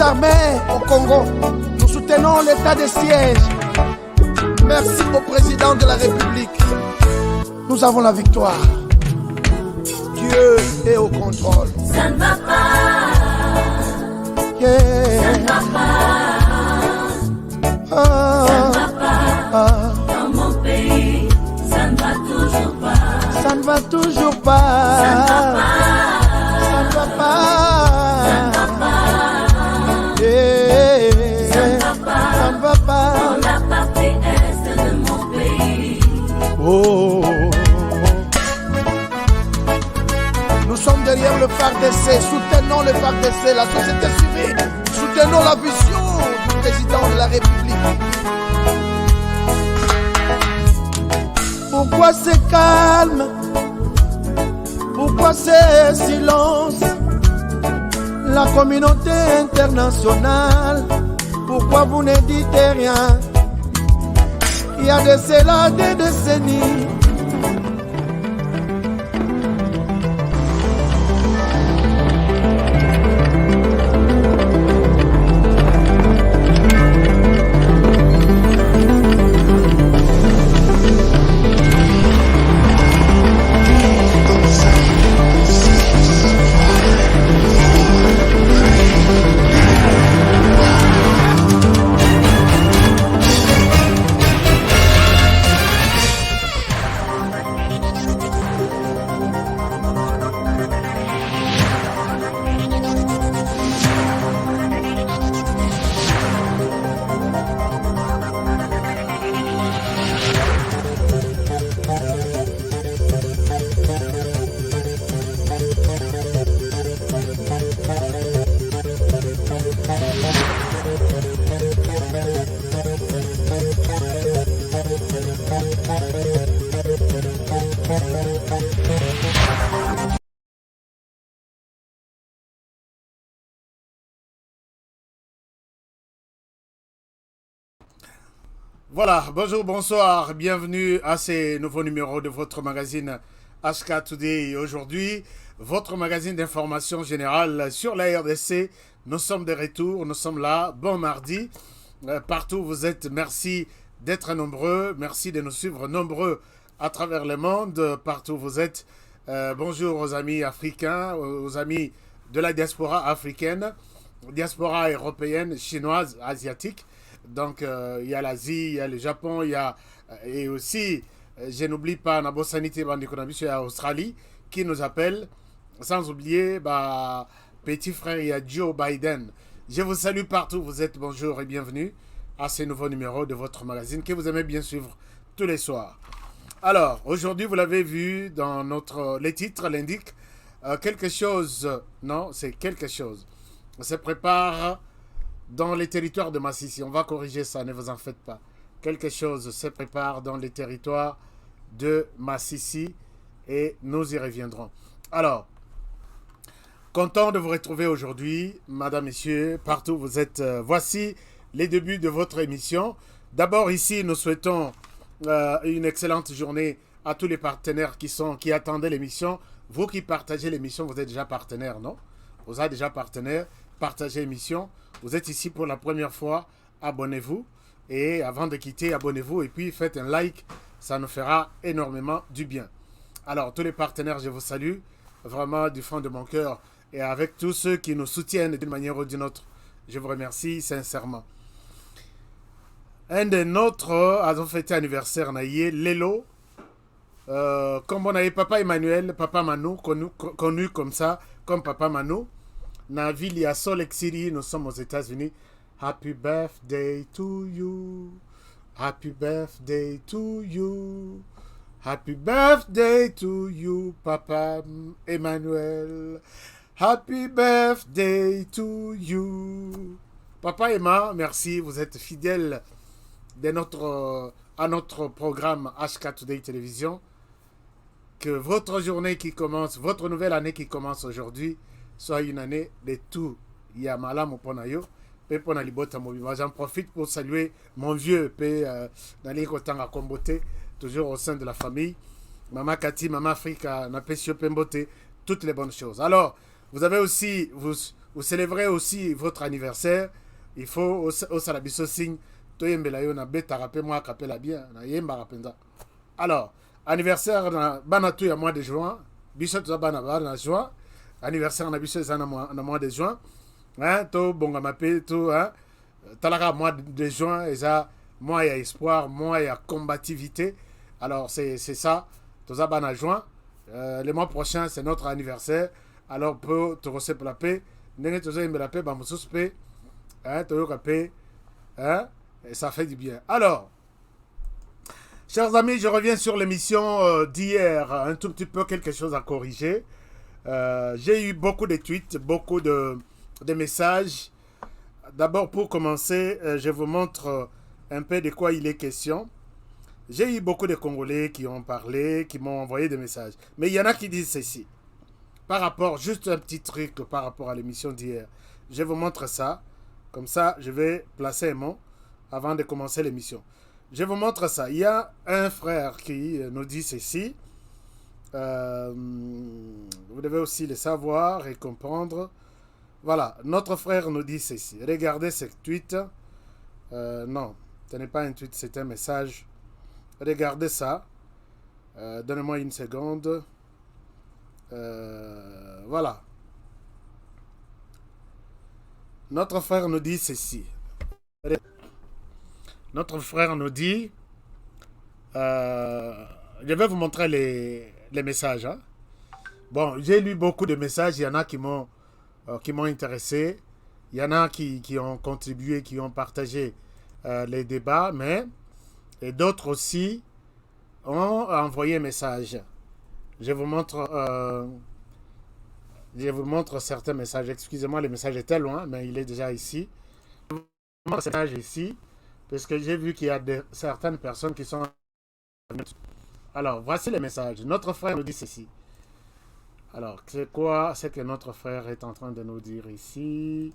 armées au Congo. Nous soutenons l'état de siège. Merci au président de la République. Nous avons la victoire. Dieu est au contrôle. Ça ne va pas. Yeah. Ça ne va pas. Ça ne va pas. Dans mon pays, ça ne va toujours pas. Ça ne va toujours pas. Ça ne va pas. Ça ne va pas. Ça ne va pas. Yeah. Ça ne va pas. Ça ne va pas. Dans la partie est de mon pays. Oh. Nous sommes derrière le FARDC, soutenons le FARDC, la société civile, soutenons la vision du président de la République. Pourquoi c'est calme? Pourquoi c'est silence? La communauté internationale, pourquoi vous ne dites rien? Il y a de cela des décennies. Voilà, bonjour, bonsoir, bienvenue à ces nouveaux numéros de votre magazine HK Today. Et aujourd'hui, votre magazine d'information générale sur la RDC. Nous sommes de retour, nous sommes là, bon mardi. Partout où vous êtes, merci d'être nombreux, merci de nous suivre nombreux à travers le monde, partout où vous êtes. Bonjour aux amis africains, aux amis de la diaspora africaine, diaspora européenne, chinoise, asiatique. Donc, il y a l'Asie, il y a le Japon, il y a... Et aussi, je n'oublie pas Nabosanité Bandikonabish, il y a l'Australie qui nous appelle. Sans oublier, petit frère, il y a Joe Biden. Je vous salue partout, vous êtes bonjour et bienvenue à ce nouveau numéro de votre magazine que vous aimez bien suivre tous les soirs. Alors, aujourd'hui, vous l'avez vu dans les titres l'indiquent, quelque chose, non, c'est quelque chose. On se prépare dans les territoires de Massissi. On va corriger ça, ne vous en faites pas. Quelque chose se prépare dans les territoires de Massissi et nous y reviendrons. Alors, content de vous retrouver aujourd'hui, madame, messieurs, partout où vous êtes. Voici les débuts de votre émission. D'abord, ici, nous souhaitons une excellente journée à tous les partenaires qui attendaient l'émission. Vous qui partagez l'émission, vous êtes déjà partenaires, non? Vous êtes déjà partenaires, partagez l'émission. Vous êtes ici pour la première fois, abonnez-vous. Et avant de quitter, abonnez-vous et puis faites un like. Ça nous fera énormément du bien. Alors, tous les partenaires, je vous salue vraiment du fond de mon cœur. Et avec tous ceux qui nous soutiennent d'une manière ou d'une autre, je vous remercie sincèrement. Un de notre a fêté anniversaire, Lélo. Comme on avait Papa Emmanuel, Papa Manu, connu comme ça, comme Papa Manu. Dans la ville, il y a Salt Lake City, nous sommes aux États-Unis. Happy birthday to you. Happy birthday to you. Happy birthday to you, Papa Emmanuel. Happy birthday to you. Papa Emma, merci, vous êtes fidèle à notre programme HK Today Télévision. Que votre journée qui commence, votre nouvelle année qui commence aujourd'hui, soit une année de tout. Il y a malam ponayo, pe pona libota mobima. J'en profite pour saluer mon vieux pe Nali Kotanga Kombote, toujours au sein de la famille. Maman Kati, Maman Afrika, Napesio Pembote, toutes les bonnes choses. Alors, vous avez aussi, vous célébrez aussi votre anniversaire, il faut au salabiso signe, toyembela yo na beta rappel moi kapela bien, na yemba rapenza. Alors, anniversaire na banatu ya mois de juin, biso to bana na juin, anniversaire na biso na mois de juin, hein, to bonga mape to hein, talaka mois de juin et ça mois ya espoir, mois ya combativité. Alors c'est ça, to za bana juin, le mois prochain c'est notre anniversaire. Alors pour te recevoir pour la paix, ndenge to za la paix ba mususu pe, hein, to yoka paix, hein, et ça fait du bien. Alors, chers amis, je reviens sur l'émission d'hier, un tout petit peu quelque chose à corriger. J'ai eu beaucoup de tweets, beaucoup de messages. D'abord, pour commencer, je vous montre un peu de quoi il est question. J'ai eu beaucoup de Congolais qui ont parlé, qui m'ont envoyé des messages. Mais il y en a qui disent ceci. Par rapport, juste un petit truc par rapport à l'émission d'hier. Je vous montre ça. Comme ça, je vais placer un mot avant de commencer l'émission. Je vous montre ça. Il y a un frère qui nous dit ceci. Vous devez aussi le savoir et comprendre. Voilà, notre frère nous dit ceci. Regardez ce tweet. Non, ce n'est pas un tweet, c'est un message. Regardez ça. Donnez-moi une seconde. Voilà. Notre frère nous dit ceci. Notre frère nous dit... je vais vous montrer les messages. Hein. Bon, j'ai lu beaucoup de messages. Il y en a qui m'ont intéressé. Il y en a qui ont contribué, qui ont partagé les débats, mais et d'autres aussi ont envoyé un message. Je vous montre certains messages. Excusez-moi, le message était loin, mais il est déjà ici. Je vous montre ce message ici, parce que j'ai vu qu'il y a certaines personnes qui sont... Alors, voici les messages. Notre frère nous dit ceci. Alors, c'est quoi ce que notre frère est en train de nous dire ici?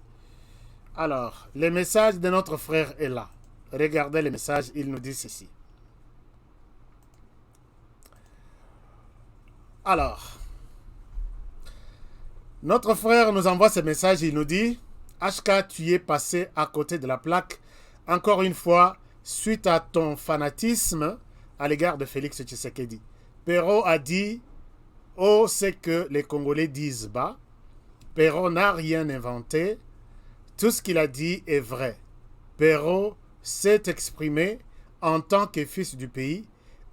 Alors, le message de notre frère est là. Regardez le message, il nous dit ceci. Alors, notre frère nous envoie ce message, il nous dit « HK, tu es passé à côté de la plaque, encore une fois, suite à ton fanatisme à l'égard de Félix Tshisekedi. Perrault a dit « Oh, c'est que les Congolais disent bas. Perrault n'a rien inventé. Tout ce qu'il a dit est vrai. Perrault s'est exprimé en tant que fils du pays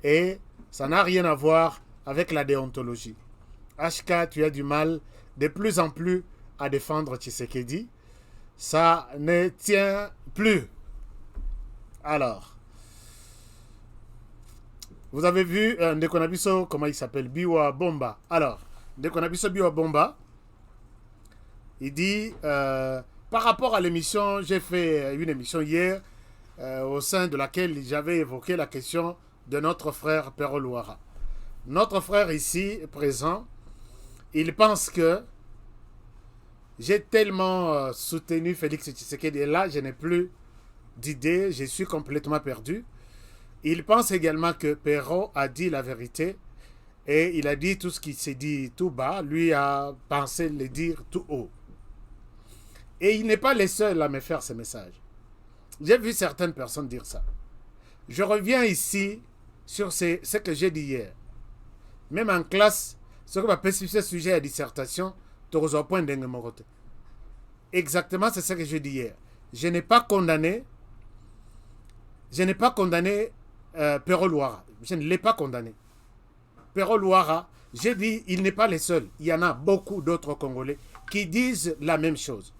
et ça n'a rien à voir avec la déontologie. HK, tu as du mal de plus en plus à défendre Tshisekedi. Ça ne tient plus. » Alors, vous avez vu Ndekonabiso, comment il s'appelle, Biwa Bomba. Alors, Ndekonabiso Biwa Bomba, il dit, par rapport à l'émission, j'ai fait une émission hier, au sein de laquelle j'avais évoqué la question de notre frère Perrault Louara. Notre frère ici, présent, il pense que j'ai tellement soutenu Félix Tshisekedi, et là, je n'ai plus d'idée, je suis complètement perdu. Il pense également que Perrault a dit la vérité et il a dit tout ce qui s'est dit tout bas, lui a pensé le dire tout haut. Et il n'est pas le seul à me faire ce message. J'ai vu certaines personnes dire ça. Je reviens ici sur ce que j'ai dit hier. Même en classe, ce que je ce sujet à dissertation, tu reçois point d'engemorote. Exactement, c'est ce que j'ai dit hier. Je n'ai pas condamné Perrault Louara. Je ne l'ai pas condamné. Perrault Louara, j'ai dit, il n'est pas le seul. Il y en a beaucoup d'autres Congolais qui disent la même chose.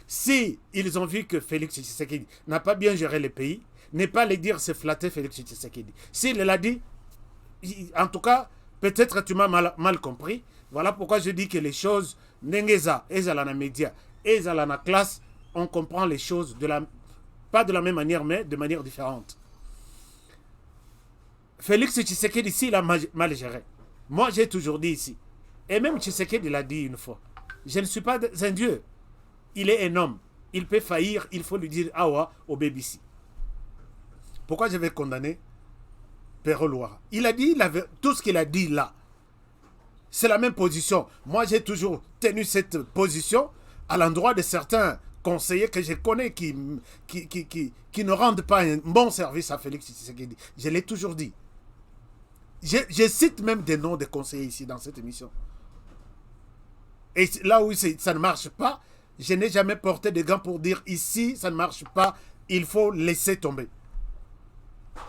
Si ils ont vu que Félix Tshisekedi n'a pas bien géré le pays, n'est pas le dire c'est flatter Félix Tshisekedi. S'il l'a dit, en tout cas, peut-être tu m'as mal compris. Voilà pourquoi je dis que les choses, n'engeza, ezala na média, ezala na classe, on comprend les choses pas de la même manière, mais de manière différente. Félix Tshisekedi, ici, il a mal géré. Moi, j'ai toujours dit ici. Et même Tshisekedi l'a dit une fois. Je ne suis pas un dieu. Il est un homme. Il peut faillir. Il faut lui dire awa au BBC. Pourquoi je vais condamner Perrault Louara? Il a dit tout ce qu'il a dit là. C'est la même position. Moi, j'ai toujours tenu cette position. à l'endroit de certains conseillers que je connais qui ne rendent pas un bon service à Félix Tshisekedi. Je l'ai toujours dit. Je cite même des noms de conseillers ici dans cette émission. Et là où ça ne marche pas, je n'ai jamais porté de gants pour dire ici, ça ne marche pas, il faut laisser tomber.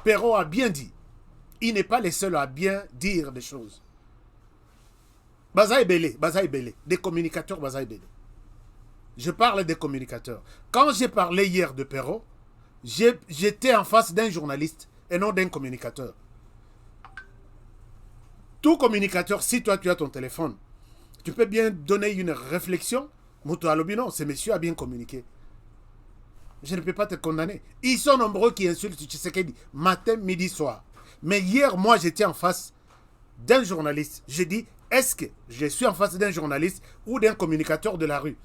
Perrault a bien dit. Il n'est pas le seul à bien dire des choses. Baza Ebele, des communicateurs Baza Ebele. Je parle des communicateurs. Quand j'ai parlé hier de Perrault, j'étais en face d'un journaliste et non d'un communicateur. Tout communicateur, si toi tu as ton téléphone, tu peux bien donner une réflexion. Mouto Alobino, ce monsieur a bien communiqué. Je ne peux pas te condamner. Ils sont nombreux qui insultent Tshisekedi matin, midi, soir. Mais hier, moi, j'étais en face d'un journaliste. J'ai dit, est-ce que je suis en face d'un journaliste ou d'un communicateur de la rue?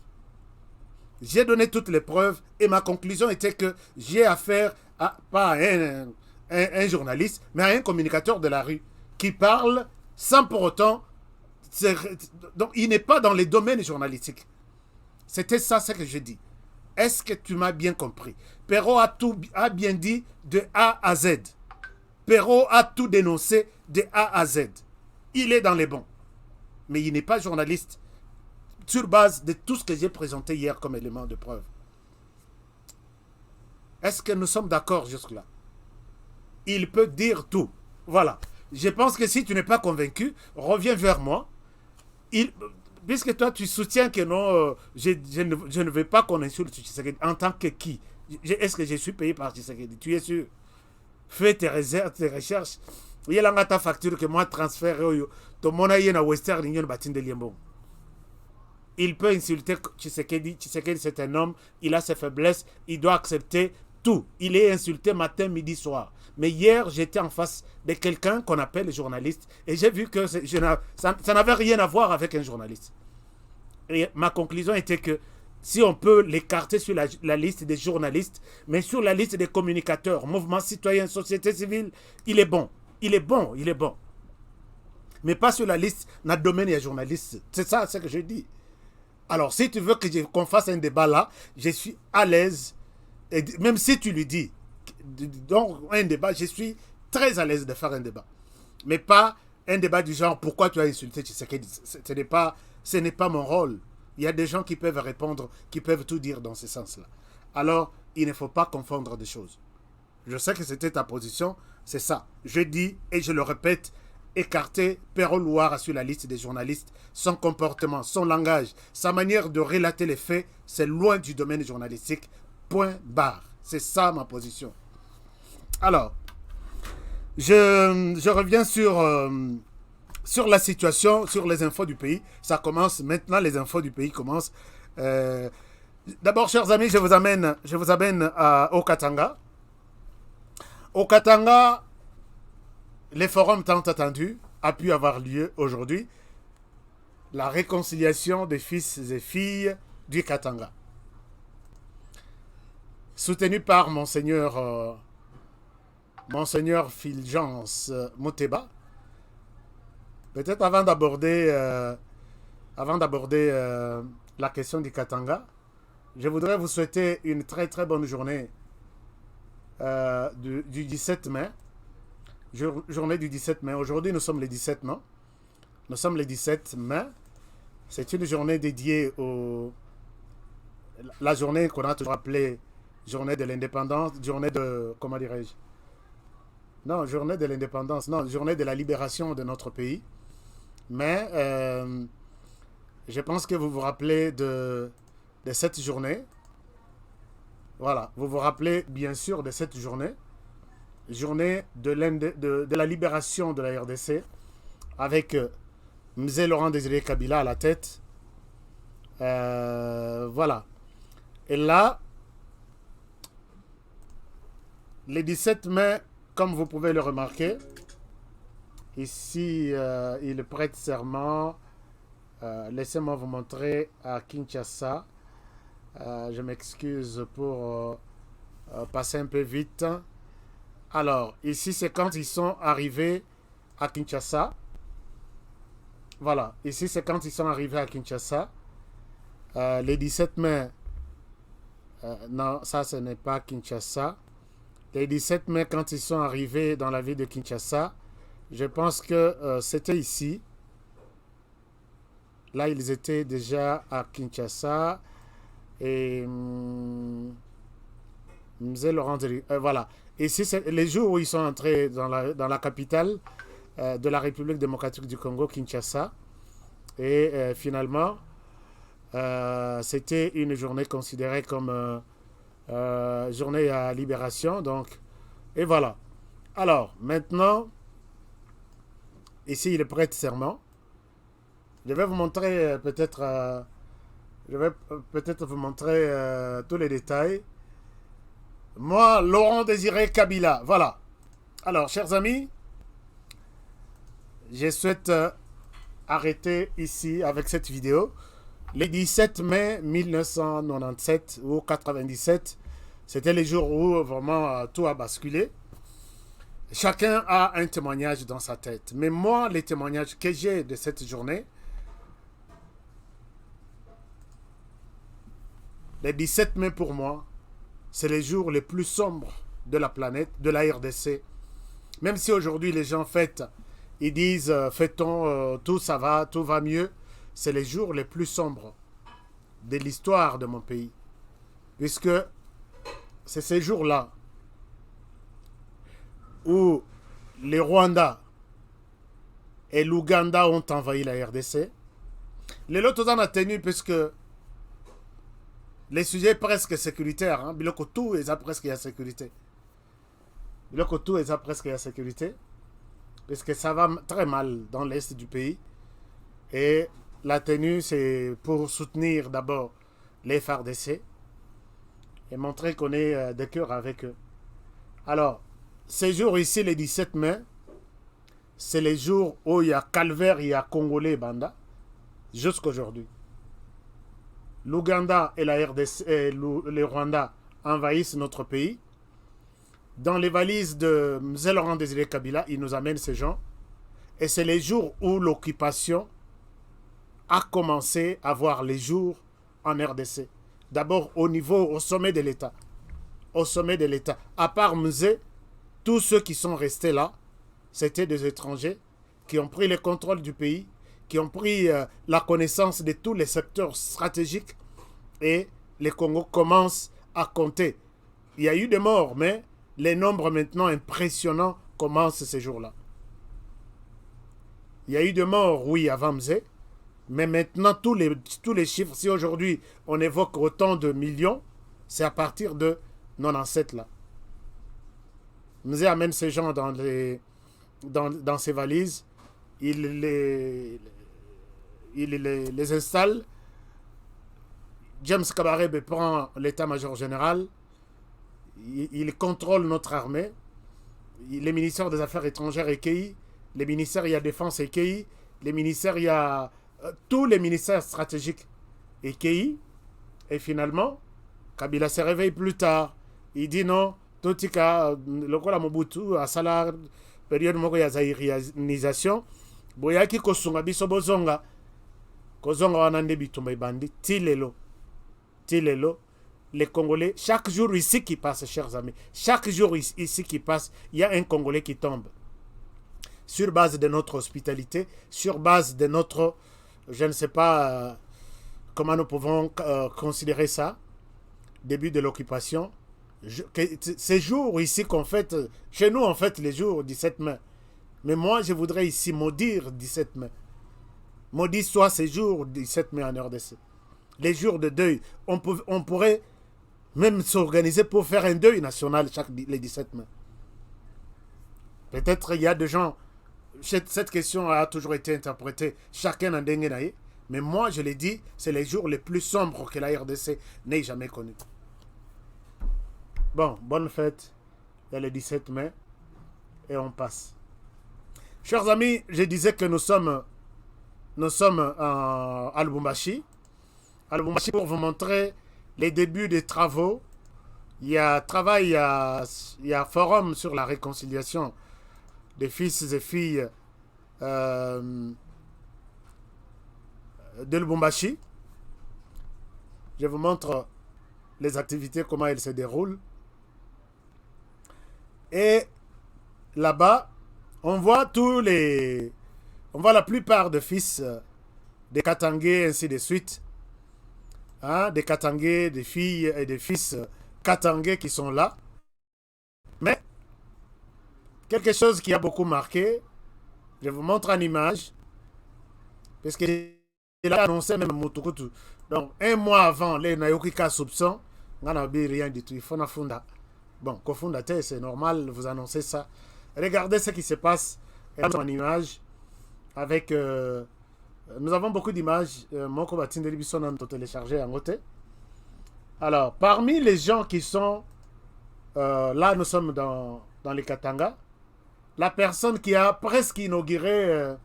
J'ai donné toutes les preuves et ma conclusion était que j'ai affaire à, pas à un journaliste, mais à un communicateur de la rue qui parle sans pour autant... Donc, il n'est pas dans les domaines journalistiques. C'était ça ce que j'ai dit. Est-ce que tu m'as bien compris? Perrault a bien dit de A à Z. Perrault a tout dénoncé de A à Z. Il est dans les bons. Mais il n'est pas journaliste sur base de tout ce que j'ai présenté hier comme élément de preuve. Est-ce que nous sommes d'accord jusque-là? Il peut dire tout. Voilà. Je pense que si tu n'es pas convaincu, reviens vers moi. Puisque toi, tu soutiens que non, je ne veux pas qu'on insulte Tshisekedi. En tant que qui? Est-ce que je suis payé par Tshisekedi? Tu es sûr? Fais tes recherches. Il y a ta facture que moi transfère. Western Union Batinde Liembo. Il peut insulter Tshisekedi. Tshisekedi, c'est un homme. Il a ses faiblesses. Il doit accepter tout. Il est insulté matin, midi, soir. Mais hier, j'étais en face de quelqu'un qu'on appelle journaliste. Et j'ai vu que ça n'avait rien à voir avec un journaliste. Et ma conclusion était que si on peut l'écarter sur la liste des journalistes, mais sur la liste des communicateurs, mouvement citoyen, société civile, il est bon. Il est bon, il est bon. Mais pas sur la liste dans le domaine des journalistes. C'est ça ce que je dis. Alors, si tu veux qu'on fasse un débat là, je suis à l'aise. Et même si tu lui dis, donc un débat, je suis très à l'aise de faire un débat. Mais pas un débat du genre, pourquoi tu as insulté Tshisekedi? Ce n'est pas mon rôle. Il y a des gens qui peuvent répondre, qui peuvent tout dire dans ce sens-là. Alors, il ne faut pas confondre des choses. Je sais que c'était ta position, c'est ça. Je dis, et je le répète, écarter Perrault Louara sur la liste des journalistes, son comportement, son langage, sa manière de relater les faits, c'est loin du domaine journalistique. Point barre. C'est ça ma position. Alors, je reviens sur la situation, sur les infos du pays. Ça commence maintenant, les infos du pays commencent. D'abord, chers amis, je vous amène au Katanga. Au Katanga, les forums tant attendus a pu avoir lieu aujourd'hui. La réconciliation des fils et filles du Katanga. Soutenu par Monseigneur Fulgence Moteba. Peut-être avant d'aborder la question du Katanga, je voudrais vous souhaiter une très très bonne journée du 17 mai. Journée du 17 mai. Aujourd'hui, nous sommes le 17, non? Nous sommes le 17 mai. C'est une journée dédiée la journée qu'on a toujours appelée journée de l'indépendance, journée de... Comment dirais-je? Non, journée de l'indépendance. Non, journée de la libération de notre pays. Mais je pense que vous vous rappelez de cette journée. Voilà, vous vous rappelez bien sûr de cette journée. Journée de la libération de la RDC avec Mzee Laurent Désiré Kabila à la tête. Voilà. Et là, le 17 mai, comme vous pouvez le remarquer, ici, il prête serment. Laissez-moi vous montrer à Kinshasa. Je m'excuse pour passer un peu vite. Alors, ici, c'est quand ils sont arrivés à Kinshasa. Voilà, ici, c'est quand ils sont arrivés à Kinshasa. Le 17 mai, non, ça ce n'est pas Kinshasa. Le 17 mai, quand ils sont arrivés dans la ville de Kinshasa, je pense que c'était ici. Là, ils étaient déjà à Kinshasa. Et voilà. Ici, c'est les jours où ils sont entrés dans la capitale de la République démocratique du Congo, Kinshasa. Et finalement, c'était une journée considérée comme journée à libération. Donc, et voilà. Alors, maintenant, ici, il prête serment. Je vais vous montrer peut-être vous montrer tous les détails. Moi, Laurent Désiré Kabila, voilà. Alors, chers amis, je souhaite arrêter ici avec cette vidéo. Le 17 mai 1997 ou 97, c'était les jours où vraiment tout a basculé. Chacun a un témoignage dans sa tête. Mais moi, les témoignages que j'ai de cette journée, le 17 mai pour moi, c'est les jours les plus sombres de la planète, de la RDC. Même si aujourd'hui les gens fêtent, ils disent fêtons, tout ça va, tout va mieux. C'est les jours les plus sombres de l'histoire de mon pays. Puisque c'est ces jours-là où les Rwandais et l'Ouganda ont envahi la RDC. Les lots en a tenu puisque les sujets presque sécuritaires, hein, biloko tout est presque à sécurité. Biloko tout est presque à sécurité, puisque ça va très mal dans l'est du pays. Et la tenue, c'est pour soutenir d'abord les FARDC et montrer qu'on est de cœur avec eux. Alors, ces jours ici, le 17 mai, c'est les jours où il y a calvaire, il y a Congolais Banda, jusqu'aujourd'hui. L'Ouganda et la RDC et le Rwanda envahissent notre pays. Dans les valises de M. Laurent Désiré Kabila, il nous amène ces gens. Et c'est les jours où l'occupation a commencé à voir les jours en RDC. D'abord au sommet de l'État. Au sommet de l'État. À part Musée, tous ceux qui sont restés là, c'était des étrangers qui ont pris le contrôle du pays, qui ont pris la connaissance de tous les secteurs stratégiques, et les Congo commencent à compter. Il y a eu des morts, mais les nombres maintenant impressionnants commencent ces jours-là. Il y a eu des morts, oui, avant Mzé, mais maintenant tous les chiffres, si aujourd'hui on évoque autant de millions, c'est à partir de 97 là. Mzé amène ces gens dans ses valises, il les installe. James Kabarebe prend l'état-major général, il contrôle notre armée, les ministères des Affaires étrangères EKI, les ministères, il y a Défense EKI, les ministères, il y a tous les ministères stratégiques EKI, et finalement, Kabila se réveille plus tard, il dit non, Totika, le Kola Mobutu, à Salar, période moko ya zaïrisation, boyaki kosunga biso bozonga, kozonga wanande bitumba ibandi, tilelo, les Congolais, chaque jour ici qui passe, chers amis, chaque jour ici qui passe, il y a un Congolais qui tombe. Sur base de notre hospitalité, sur base de notre, je ne sais pas comment nous pouvons considérer ça, début de l'occupation. Ces jours ici qu'on fête, chez nous on fête les jours 17 mai. Mais moi je voudrais ici maudire 17 mai. Maudit soit ces jours 17 mai en RDC. Les jours de deuil. On pourrait même s'organiser pour faire un deuil national les 17 mai. Peut-être il y a des gens, cette question a toujours été interprétée chacun en dengue. Mais moi je l'ai dit, c'est les jours les plus sombres que la RDC n'ait jamais connus. Bon, bonne fête. Il y a le 17 mai et on passe. Chers amis, je disais que nous sommes à Lubumbashi. À Lubumbashi pour vous montrer les débuts des travaux. Il y a forum sur la réconciliation des fils et filles de Lubumbashi. Je vous montre les activités, comment elles se déroulent. Et là-bas, on voit on voit la plupart des fils des Katangais, ainsi de suite. Hein, des Katangais, des filles et des fils Katangais qui sont là. Mais, quelque chose qui a beaucoup marqué, je vous montre en image, parce que il a annoncé même Mutukutu. Donc, un mois avant, les Nayokika soupçon, on n'a rien du tout. Il faut funda. Bon, cofondateur, c'est normal, vous annoncez ça. Regardez ce qui se passe en image avec. Nous avons beaucoup d'images. Mon combattant de Libisson a téléchargé en côté. Alors, parmi les gens qui sont là, nous sommes dans les Katanga. La personne qui a presque inauguré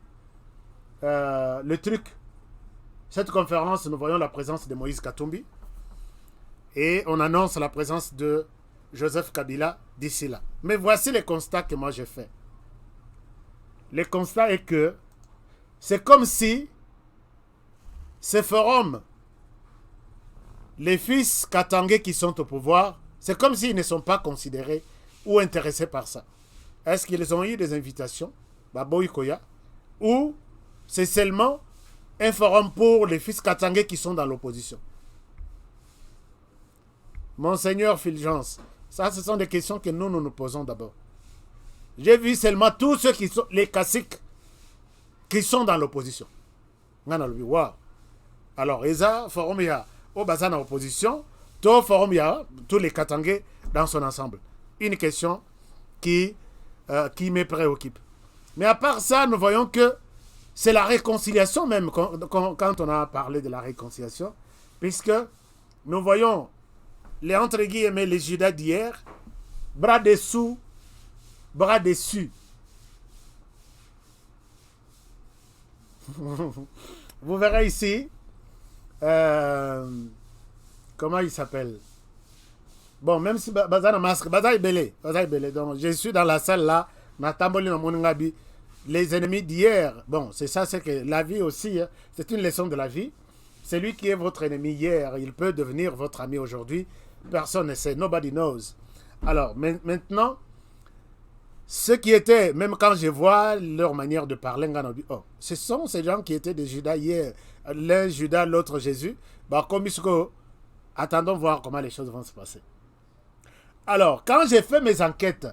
le truc. Cette conférence, nous voyons la présence de Moïse Katumbi. Et on annonce la présence de Joseph Kabila d'ici là. Mais voici les constats que moi j'ai fait. Le constat est que c'est comme si ces forums, les fils katangais qui sont au pouvoir, c'est comme s'ils ne sont pas considérés ou intéressés par ça. Est-ce qu'ils ont eu des invitations, Baboy Koya, ou c'est seulement un forum pour les fils katangais qui sont dans l'opposition? Monseigneur Fulgence, ça, ce sont des questions que nous posons d'abord. J'ai vu seulement tous ceux qui sont, les caciques, qui sont dans l'opposition. Wow. Alors, ESA, forum, il y a au bazar dans l'opposition, tout forum, il y a tous les Katangais dans son ensemble. Une question qui me préoccupe. Mais à part ça, nous voyons que c'est la réconciliation même, quand on a parlé de la réconciliation, puisque nous voyons les entre guillemets les Judas d'hier, bras dessous, bras dessus. Vous verrez ici, comment il s'appelle? Bon, même si Bazana masque, Bazai Belé. Donc, je suis dans la salle là, les ennemis d'hier. Bon, c'est ça, c'est que la vie aussi, hein, c'est une leçon de la vie. Celui qui est votre ennemi hier, il peut devenir votre ami aujourd'hui. Personne ne sait, nobody knows. Alors, maintenant, ceux qui étaient, même quand je vois leur manière de parler, oh, ce sont ces gens qui étaient des Judas hier. L'un Judas, l'autre Jésus. Bah, comme attendons voir comment les choses vont se passer. Alors, quand j'ai fait mes enquêtes,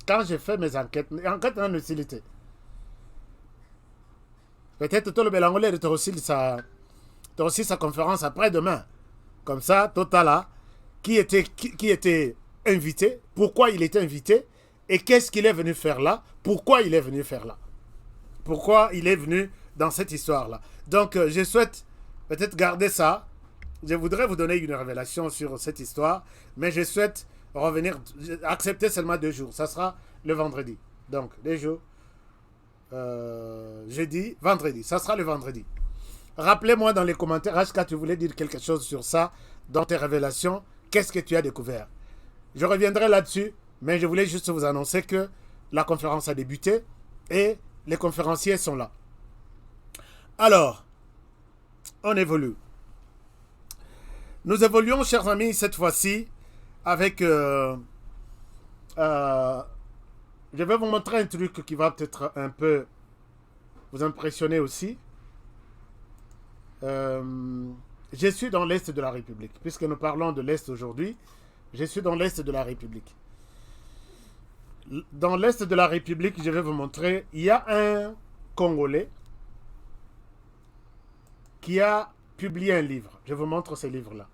enquête en utilité, peut-être tout le Bélangolais tu aussi sa conférence après-demain. Comme ça, Totala, qui était invité, pourquoi il était invité, et qu'est-ce qu'il est venu faire là, pourquoi il est venu faire là. Pourquoi il est venu dans cette histoire-là. Donc, je souhaite peut-être garder ça. Je voudrais vous donner une révélation sur cette histoire, mais je souhaite revenir, accepter seulement 2 jours. Ça sera le vendredi. Donc, 2 jours, jeudi, vendredi. Ça sera le vendredi. Rappelez-moi dans les commentaires, est-ce que tu voulais dire quelque chose sur ça, dans tes révélations? Qu'est-ce que tu as découvert? Je reviendrai là-dessus, mais je voulais juste vous annoncer que la conférence a débuté et les conférenciers sont là. Alors, on évolue. Nous évoluons, chers amis, cette fois-ci, avec... je vais vous montrer un truc qui va peut-être un peu vous impressionner aussi. Je suis dans l'Est de la République. Puisque nous parlons de l'Est aujourd'hui, je suis dans l'Est de la République. Dans l'Est de la République, je vais vous montrer, il y a un Congolais qui a publié un livre. Je vous montre ce livre-là.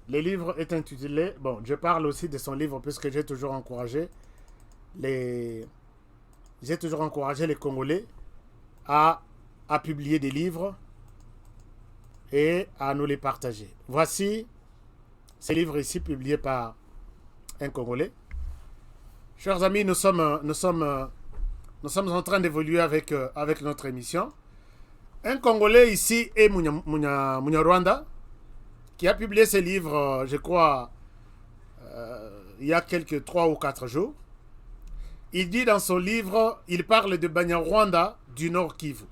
Le livre est intitulé... Bon, je parle aussi de son livre puisque j'ai toujours encouragé les Congolais à publier des livres et à nous les partager. Voici ce livre ici publié par un Congolais. Chers amis, nous sommes en train d'évoluer avec notre émission. Un Congolais ici est Munyarwanda, qui a publié ce livre, je crois, il y a 3 ou 4 jours. Il dit dans son livre, il parle de Banyarwanda du Nord Kivu.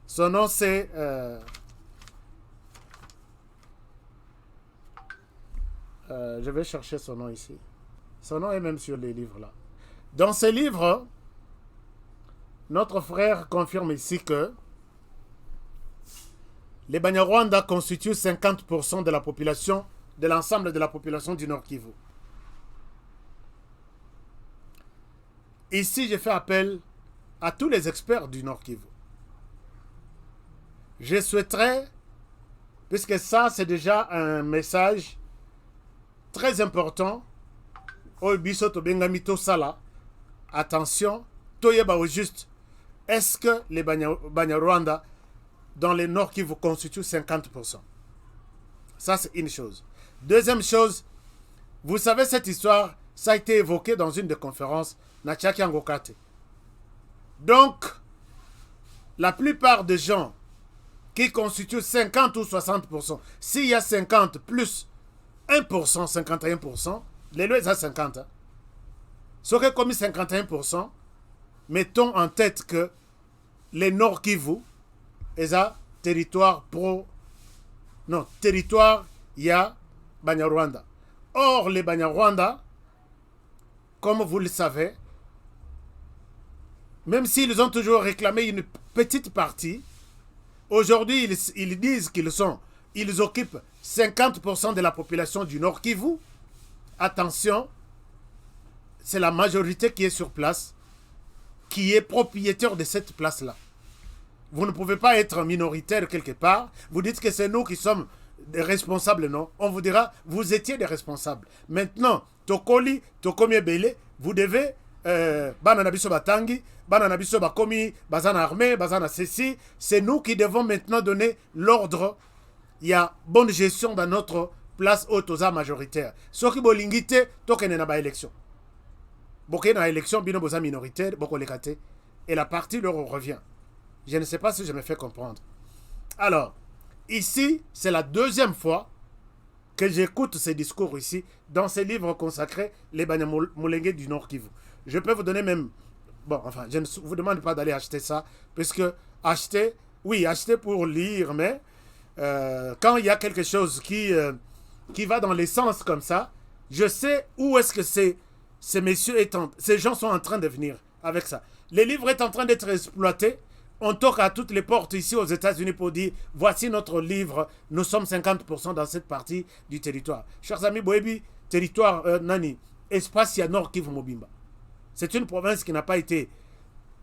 Son nom c'est... je vais chercher son nom ici. Son nom est même sur les livres là. Dans ces livres, notre frère confirme ici que les Banyarwanda constituent 50% de la population, de l'ensemble de la population du Nord Kivu. Ici, je fais appel à tous les experts du Nord Kivu. Je souhaiterais, puisque ça c'est déjà un message très important, attention, toyeba au juste, est-ce que les Banyarwanda dans le Nord Kivu constituent 50%? Ça c'est une chose. Deuxième chose, vous savez cette histoire, ça a été évoqué dans une des conférences Nachaki Angokate. Donc, la plupart des gens qui constituent 50 ou 60%, s'il y a 50 plus 1%, 51%, les lois à 50. Hein. Ce qui est commis 51%, mettons en tête que les Nord Kivu est un territoire territoire, il y a Banyarwanda. Or, les Banyarwanda, comme vous le savez, même s'ils ont toujours réclamé une petite partie, aujourd'hui, ils disent ils occupent 50% de la population du Nord Kivu. Attention, c'est la majorité qui est sur place, qui est propriétaire de cette place-là. Vous ne pouvez pas être minoritaire quelque part. Vous dites que c'est nous qui sommes des responsables, non? On vous dira, vous étiez des responsables. Maintenant, Tokoli, Tokomi Bele, vous devez, Bananabiso Batangi, Bananabiso Bakomi, Bazana Armée, Bazana Ceci, c'est nous qui devons maintenant donner l'ordre. Il y a bonne gestion dans notre place autosa majoritaire. Ce qui bolingite, tokene na ba élection. Boké na élection, bino boza minoritaire, boko lekate. Et la partie leur revient. Je ne sais pas si je me fais comprendre. Alors, ici, c'est la deuxième fois que j'écoute ces discours ici, dans ces livres consacrés, les Banyamulenge du Nord Kivu. Je peux vous donner même... Bon, enfin, je ne vous demande pas d'aller acheter ça, puisque acheter pour lire, mais quand il y a quelque chose qui va dans les sens comme ça, je sais où est-ce que ces gens sont en train de venir avec ça. Les livres sont en train d'être exploités. On toque à toutes les portes ici aux États-Unis pour dire voici notre livre, nous sommes 50% dans cette partie du territoire. Chers amis, Boebi, territoire Nani, Espace Nord Kivu Mobimba. C'est une province qui n'a pas été.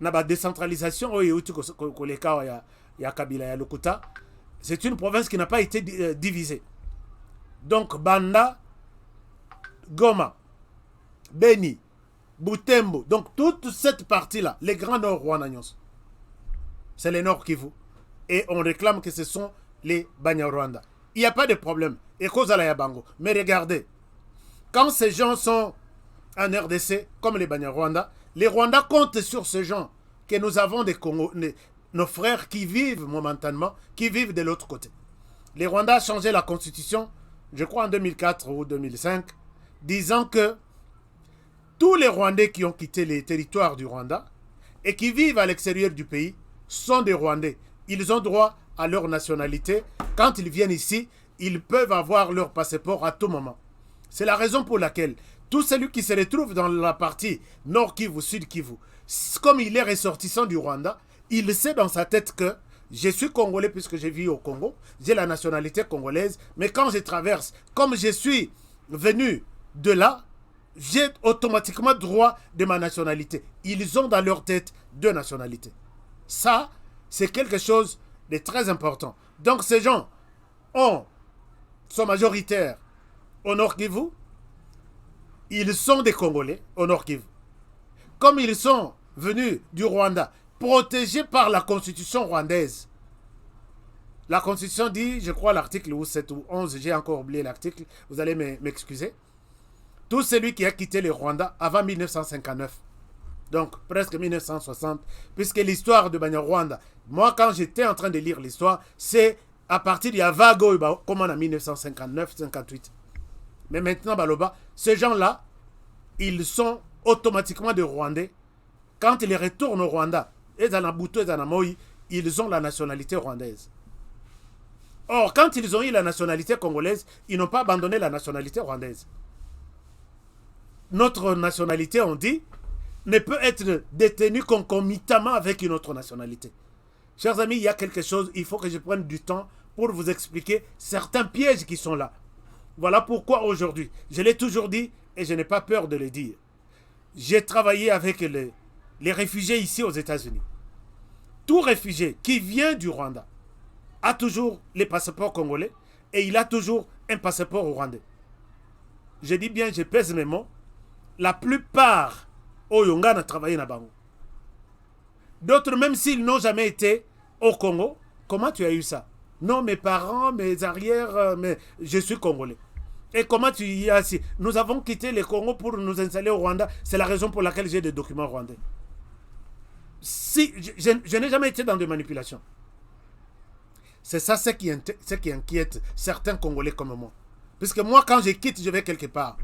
N'a pas décentralisation, c'est une province qui n'a pas été divisée. Donc, Banda, Goma, Beni, Butembo, donc toute cette partie-là, les grands Nord Rwandanyos, c'est les Nord Kivu. Et on réclame que ce sont les Banyarwanda. Il n'y a pas de problème. Et cause à la Yabango. Mais regardez, quand ces gens sont en RDC, comme les Banyarwanda, les Rwandais comptent sur ces gens que nous avons nos frères qui vivent momentanément, qui vivent de l'autre côté. Les Rwandais ont changé la constitution, je crois en 2004 ou 2005, disant que tous les Rwandais qui ont quitté les territoires du Rwanda et qui vivent à l'extérieur du pays sont des Rwandais. Ils ont droit à leur nationalité. Quand ils viennent ici, ils peuvent avoir leur passeport à tout moment. C'est la raison pour laquelle tout celui qui se retrouve dans la partie Nord Kivu, Sud Kivu, comme il est ressortissant du Rwanda, il sait dans sa tête que je suis congolais puisque j'ai vécu au Congo, j'ai la nationalité congolaise, mais quand je traverse, comme je suis venu de là, j'ai automatiquement droit de ma nationalité. Ils ont dans leur tête deux nationalités. Ça, c'est quelque chose de très important. Donc ces gens sont majoritaires au Nord Kivu. Ils sont des Congolais au Nord Kivu. Comme ils sont venus du Rwanda, protégés par la constitution rwandaise. La constitution dit, je crois l'article 7 ou 11, j'ai encore oublié l'article, vous allez m'excuser. Tout celui qui a quitté le Rwanda avant 1959. Donc, presque 1960, puisque l'histoire de Banyarwanda, moi, quand j'étais en train de lire l'histoire, c'est à partir de Yavago, comme en 1959-58. Mais maintenant, Baloba, ces gens-là, ils sont automatiquement des Rwandais. Quand ils retournent au Rwanda, et dans Nabuto et dans Moi, ils ont la nationalité rwandaise. Or, quand ils ont eu la nationalité congolaise, ils n'ont pas abandonné la nationalité rwandaise. Notre nationalité, on dit, ne peut être détenue concomitamment avec une autre nationalité. Chers amis, il y a quelque chose, il faut que je prenne du temps pour vous expliquer certains pièges qui sont là. Voilà pourquoi aujourd'hui, je l'ai toujours dit et je n'ai pas peur de le dire. J'ai travaillé avec les réfugiés ici aux États-Unis. Tout réfugié qui vient du Rwanda a toujours les passeports congolais et il a toujours un passeport rwandais. Je dis bien, je pèse mes mots, la plupart au Yonga ont travaillé là-bas. D'autres, même s'ils n'ont jamais été au Congo, comment tu as eu ça? Non, mes parents, mes arrières, mais je suis congolais. Et comment tu y as assis? Nous avons quitté le Congo pour nous installer au Rwanda. C'est la raison pour laquelle j'ai des documents rwandais. Si, je n'ai jamais été dans des manipulations. C'est ça ce qui inquiète certains Congolais comme moi. Parce que moi, quand je quitte, je vais quelque part.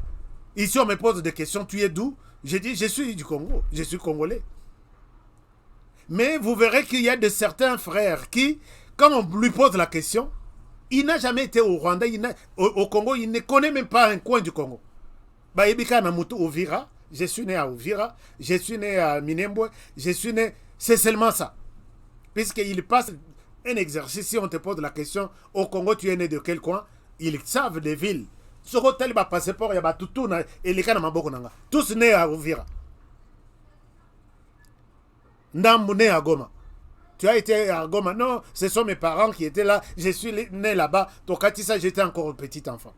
Ici, on me pose des questions. Tu es d'où? Je dis, je suis du Congo. Je suis Congolais. Mais vous verrez qu'il y a de certains frères qui, quand on lui pose la question, il n'a jamais été au Rwanda, au Congo, il ne connaît même pas un coin du Congo. Baïbika Namutu Uvira, je suis né à Uvira, je suis né à Minembwe, je suis né... C'est seulement ça. Puisqu'il passe un exercice, si on te pose la question, au Congo, tu es né de quel coin? Ils savent des villes. Sur hôtel, passeport, il y a tout, et les canama bokonanga. Tous nés à Uvira. Ndambu né à Goma. Tu as été à Goma. Non, ce sont mes parents qui étaient là. Je suis né là-bas. Tokatissa, j'étais encore un petit enfant.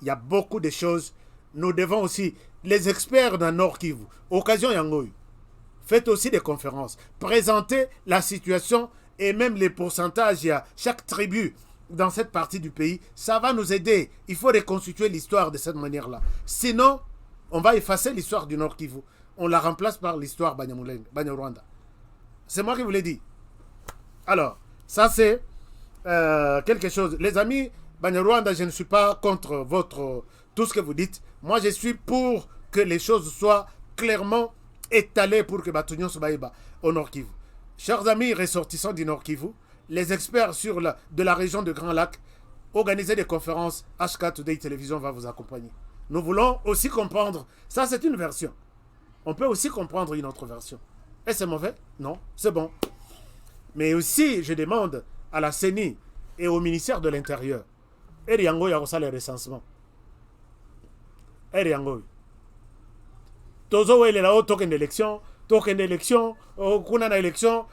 Il y a beaucoup de choses. Nous devons aussi, les experts dans Nord Kivu, occasion Yangoy, faites aussi des conférences. Présentez la situation et même les pourcentages. Il y a chaque tribu dans cette partie du pays. Ça va nous aider. Il faut reconstituer l'histoire de cette manière-là. Sinon, on va effacer l'histoire du Nord Kivu. On la remplace par l'histoire Banyarwanda. C'est moi qui vous l'ai dit. Alors, ça c'est quelque chose. Les amis, Banyarwanda, je ne suis pas contre tout ce que vous dites. Moi, je suis pour que les choses soient clairement étalées pour que Batunion se baïba au Nord Kivu. Chers amis ressortissants du Nord Kivu, les experts de la région de Grand Lac, organisez des conférences. HK Today Télévision va vous accompagner. Nous voulons aussi comprendre. Ça, c'est une version. On peut aussi comprendre une autre version. Et c'est mauvais? Non, c'est bon. Mais aussi, je demande à la CENI et au ministère de l'Intérieur, et Yango Yarosa les recensements. Et Yango. Tozo il est là-haut, token d'élection, kuna na élection,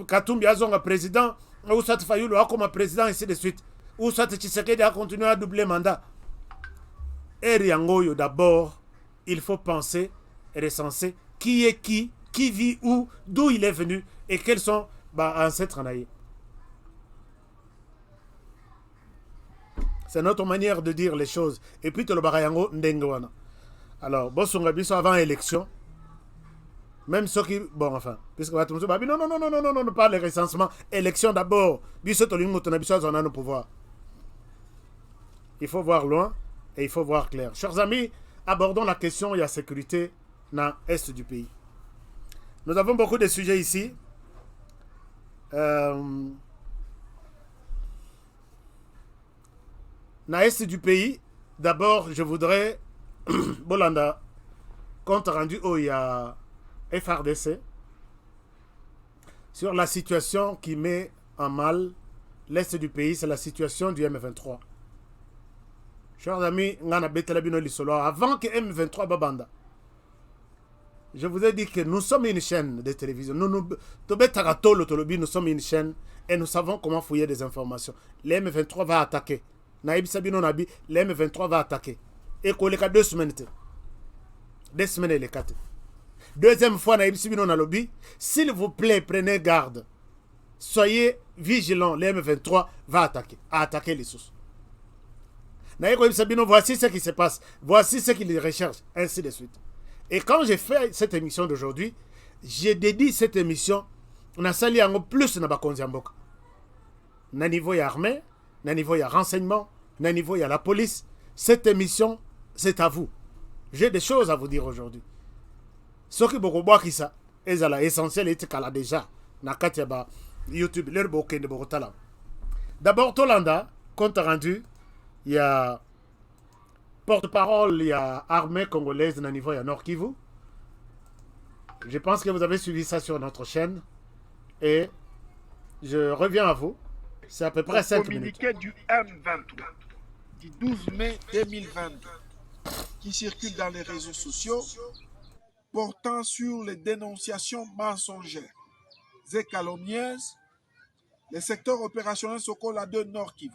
Katumbi Azonga président, ou soit Fayulu a comme président, et ainsi de suite. Ou soit Tshisekedi a continué à doubler mandat. Et Yango, d'abord, il faut penser et recenser qui est qui vit où, d'où il est venu et quels sont ancêtres naïfs. C'est notre manière de dire les choses. Et puis, le barayango ndengoana. Alors, Bossonga Bisso avant élection, même ceux qui. Bon, enfin, puisque non, pas les recensements. Élection d'abord. Bisso Tolingo Tonabisso en a nos pouvoirs. Il faut voir loin et il faut voir clair. Chers amis, abordons la question de la sécurité dans l'est du pays. Nous avons beaucoup de sujets ici. Dans l'est du pays, d'abord, je voudrais, Bolanda, compte rendu où il y a FRDC, sur la situation qui met en mal l'est du pays, c'est la situation du M23. Chers amis, avant que M23 babanda, je vous ai dit que nous sommes une chaîne de télévision. Nous sommes une chaîne et nous savons comment fouiller des informations. Le M23 va attaquer. Le M23 va attaquer. Et qu'on les 2 semaines. 2 semaines et les 4. Deuxième fois, s'il vous plaît, prenez garde. Soyez vigilants. Le M23 va attaquer les sources. Voici ce qui se passe. Voici ce qu'ils recherchent. Ainsi de suite. Et quand j'ai fait cette émission d'aujourd'hui, j'ai dédié cette émission na sali yango plus na bakonzi mboka. Na niveau ya armée, na niveau ya renseignement, na niveau ya la police, cette émission c'est à vous. J'ai des choses à vous dire aujourd'hui. Ce qui beaucoup boire qui ça, ezala essentiel et kala déjà. Nakatiaba, YouTube, l'herboke de Bogotala. D'abord, Tolanda, compte rendu, il y a porte-parole, il y a armée congolaise dans le niveau, il y a Nord Kivu. Je pense que vous avez suivi ça sur notre chaîne. Et je reviens à vous. C'est à peu près 5 minutes. Communiqué du M23 du 12 mai 2022 qui circule dans les réseaux sociaux portant sur les dénonciations mensongères et calomnieuses, le secteur opérationnel Sokola 2 Nord Kivu,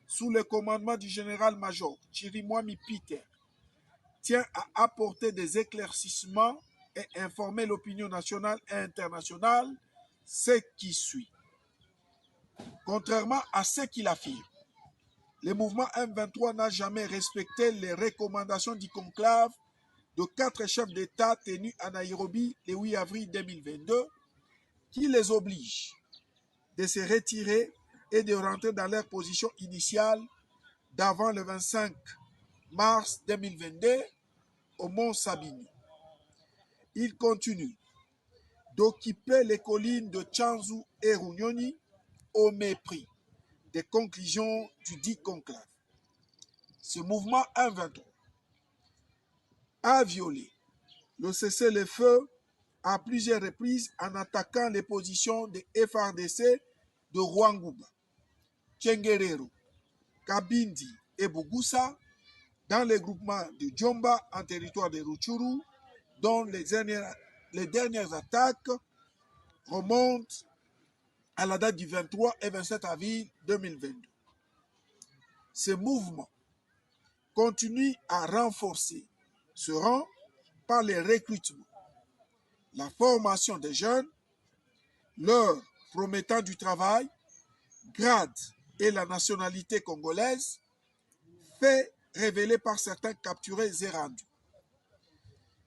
sous le commandement du général-major Chirimwami Peter, tient à apporter des éclaircissements et informer l'opinion nationale et internationale ce qui suit. Contrairement à ce qu'il affirme, le mouvement M23 n'a jamais respecté les recommandations du conclave de 4 chefs d'État tenus à Nairobi le 8 avril 2022 qui les oblige de se retirer et de rentrer dans leur position initiale d'avant le 25 mars 2022 au Mont Sabini. Ils continuent d'occuper les collines de Tchanzu et Runyoni au mépris des conclusions du dit conclave. Ce mouvement M23 a violé le cessez-le-feu à plusieurs reprises en attaquant les positions des FRDC de Rwangouba, Tchengerero, Kabindi et Bugusa dans les groupements de Djomba en territoire de Rutshuru, dont les dernières attaques remontent à la date du 23 et 27 avril 2022. Ce mouvement continue à renforcer ce rang par les recrutements, la formation des jeunes, leur promettant du travail, grade et la nationalité congolaise, fait révélé par certains capturés et rendus.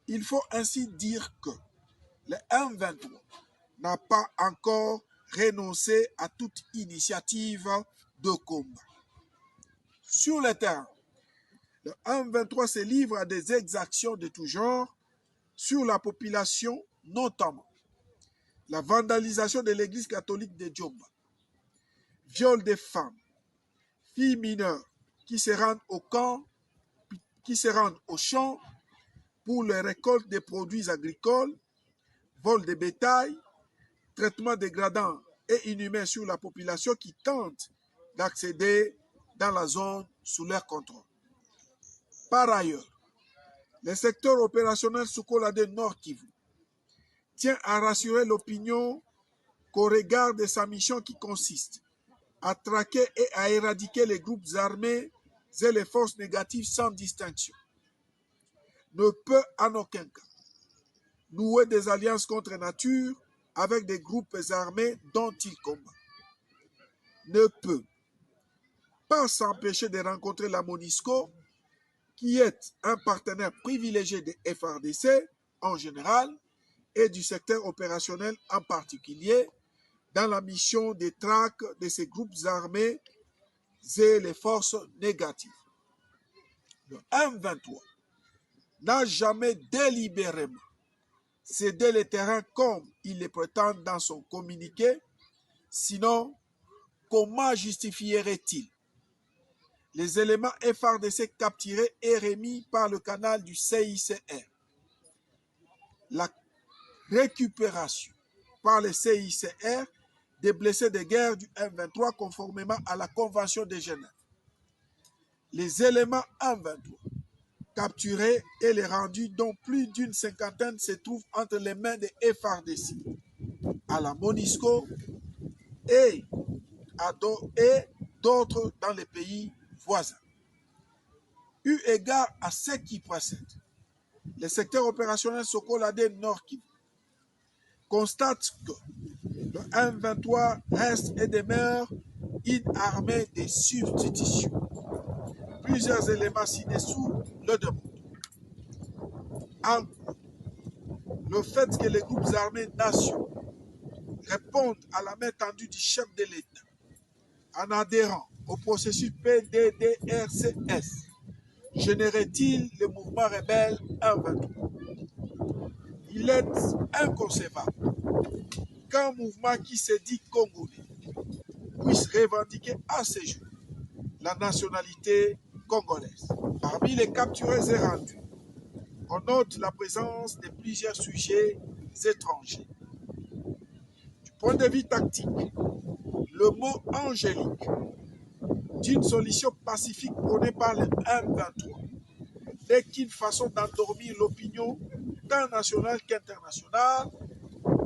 Il faut ainsi dire que le M23 n'a pas encore renoncé à toute initiative de combat. Sur le terrain, le M23 se livre à des exactions de tout genre sur la population, notamment la vandalisation de l'église catholique de Djomba, viol des femmes, filles mineures qui se rendent au camp, qui se rendent au champ pour la récolte des produits agricoles, vol de bétail, traitement dégradant et inhumain sur la population qui tente d'accéder dans la zone sous leur contrôle. Par ailleurs, le secteur opérationnel Sokola 2 Nord Kivu tient à rassurer l'opinion qu'au regard de sa mission qui consiste à traquer et à éradiquer les groupes armés et les forces négatives sans distinction, ne peut en aucun cas nouer des alliances contre nature avec des groupes armés dont il combat, ne peut pas s'empêcher de rencontrer la MONUSCO, qui est un partenaire privilégié des FRDC en général et du secteur opérationnel en particulier dans la mission de traque de ces groupes armés et les forces négatives. Le M23 n'a jamais délibérément cédé le terrain comme il le prétend dans son communiqué, sinon comment justifierait-il les éléments FRDC capturés et remis par le canal du CICR, la récupération par le CICR des blessés de guerre du M23 conformément à la Convention de Genève. Les éléments M23 capturés et les rendus, dont plus d'une cinquantaine se trouvent entre les mains des FRDC, à la MONUSCO et d'autres dans les pays voisins. Eu égard à ce qui précède, le secteur opérationnel Sokola 2 Nord Kivu constate que le M23 reste et demeure une armée de substitution. Plusieurs éléments ci-dessous le demandent. En gros, le fait que les groupes armés nationaux répondent à la main tendue du chef de l'État en adhérant au processus PDDRCS générerait-il le mouvement rebelle M23? Il est inconcevable qu'un mouvement qui se dit congolais puisse revendiquer à ce jour la nationalité congolaise. Parmi les capturés et rendus, on note la présence de plusieurs sujets étrangers. Du point de vue tactique, le mot angélique d'une solution pacifique prônée par le M23 n'est qu'une façon d'endormir l'opinion tant nationale qu'internationale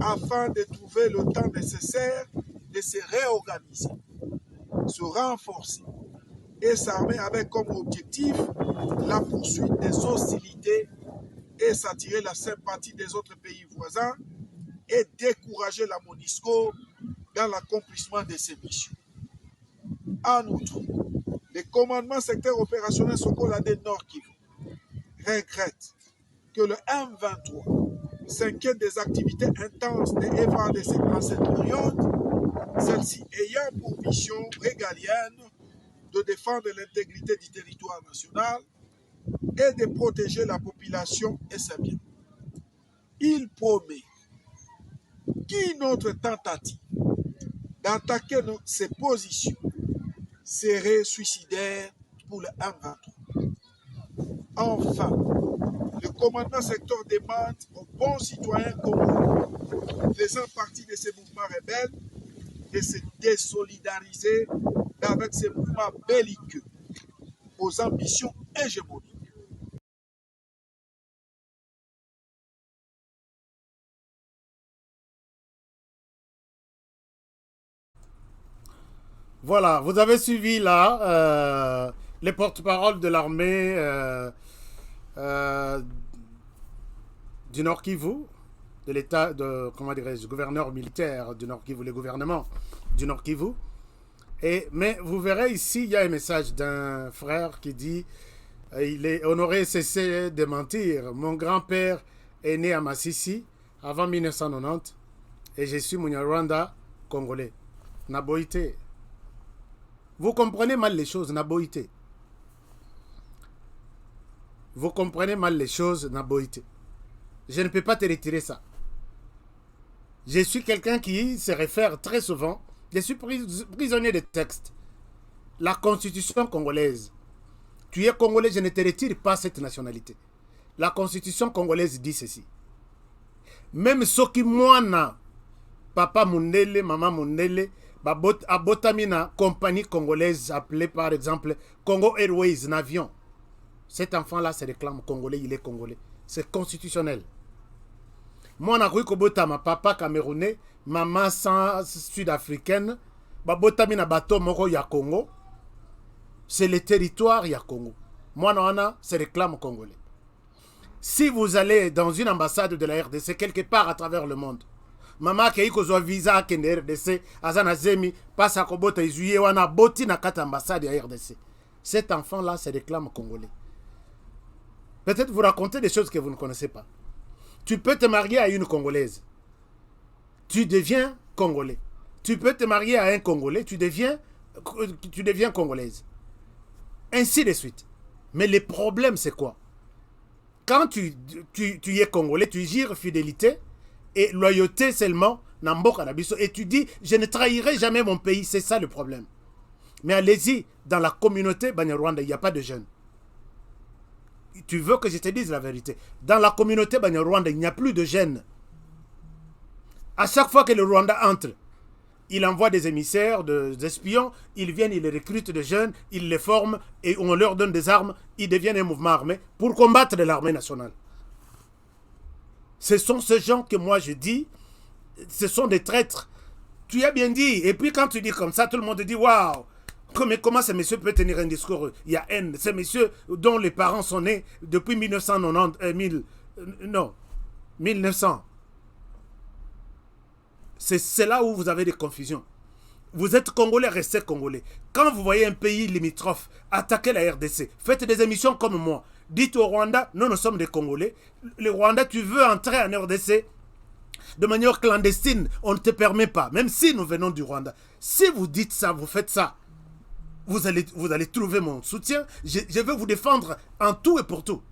afin de trouver le temps nécessaire de se réorganiser, se renforcer et s'armer avec comme objectif la poursuite des hostilités et s'attirer la sympathie des autres pays voisins et décourager la MONUSCO dans l'accomplissement de ses missions. En outre, le commandement secteur opérationnel Sokolade Nord Kivu regrette que le M23 s'inquiète des activités intenses des FARDC dans cette période, celle-ci ayant pour mission régalienne de défendre l'intégrité du territoire national et de protéger la population et ses biens. Il promet qu'une autre tentative d'attaquer ces positions serait suicidaire pour le M23. Enfin, le commandant secteur demande aux bons citoyens congolais faisant partie de ces mouvements rebelles de se désolidariser avec ces mouvements belliqueux aux ambitions hégémoniques. Voilà, vous avez suivi là les porte-paroles de l'armée du Nord Kivu, de l'État, comment dirais-je, gouverneur militaire du Nord Kivu, le gouvernement du Nord Kivu. Mais vous verrez ici, il y a un message d'un frère qui dit il est honoré cesser de mentir. Mon grand-père est né à Massissi avant 1990 et je suis Munyarwanda congolais. Naboïté. Vous comprenez mal les choses, Naboïté. Vous comprenez mal les choses, Naboïté. Je ne peux pas te retirer ça. Je suis quelqu'un qui se réfère très souvent. Je suis prisonnier de texte. La constitution congolaise. Tu es congolais, je ne te retire pas cette nationalité. La constitution congolaise dit ceci. Même ceux qui moina, papa Mundele, maman Mundele, abotamina compagnie congolaise appelée par exemple Congo Airways, Navion. Cet enfant-là se réclame congolais, il est congolais. C'est constitutionnel. Moi, je ma papa camerounais, maman sud-africaine, babotamina bateau moko ya Congo. C'est le territoire ya Congo. Moi, non, se réclame congolais. Si vous allez dans une ambassade de la RDC quelque part à travers le monde, maman qui a visa à RDC, azana zemi, passe à Kobota Izuye, wana boti na kata ambassade à RDC. Cet enfant-là se réclame congolais. Peut-être vous racontez des choses que vous ne connaissez pas. Tu peux te marier à une Congolaise. Tu deviens Congolais. Tu peux te marier à un Congolais. Tu deviens Congolaise. Ainsi de suite. Mais le problème, c'est quoi? Quand tu es Congolais, tu gires fidélité et loyauté seulement, et tu dis, je ne trahirai jamais mon pays. C'est ça le problème. Mais allez-y, dans la communauté Banyarwanda, il n'y a pas de jeunes. Tu veux que je te dise la vérité. Dans la communauté Banyarwanda, il n'y a plus de jeunes. À chaque fois que le Rwanda entre, il envoie des émissaires, des espions, ils viennent, ils recrutent des jeunes, ils les forment et on leur donne des armes, ils deviennent un mouvement armé pour combattre l'armée nationale. Ce sont ces gens que moi je dis, ce sont des traîtres. Tu as bien dit. Et puis quand tu dis comme ça, tout le monde dit waouh. Mais comment ce monsieur peut tenir un discours? Il y a haine. Ces messieurs dont les parents sont nés depuis 1990, 1900. C'est là où vous avez des confusions. Vous êtes Congolais, restez Congolais. Quand vous voyez un pays limitrophe attaquer la RDC, faites des émissions comme moi. Dites au Rwanda, nous sommes des Congolais. Le Rwanda, tu veux entrer en RDC de manière clandestine, on ne te permet pas. Même si nous venons du Rwanda. Si vous dites ça, vous faites ça, vous allez trouver mon soutien. Je vais vous défendre en tout et pour tout.